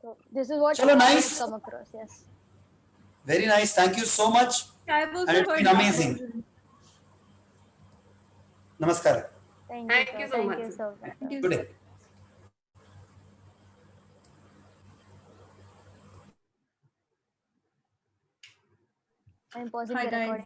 So this is what Chalo, I have nice. come across. Yes. Very nice. Thank you so much. I've And also it's been heard that amazing. version. Namaskar. Thank you, Thank sir. you so Thank much, you sir. so much. Thank Sir. you, Good sir. day. I'm pausing Hi, the guys. recording.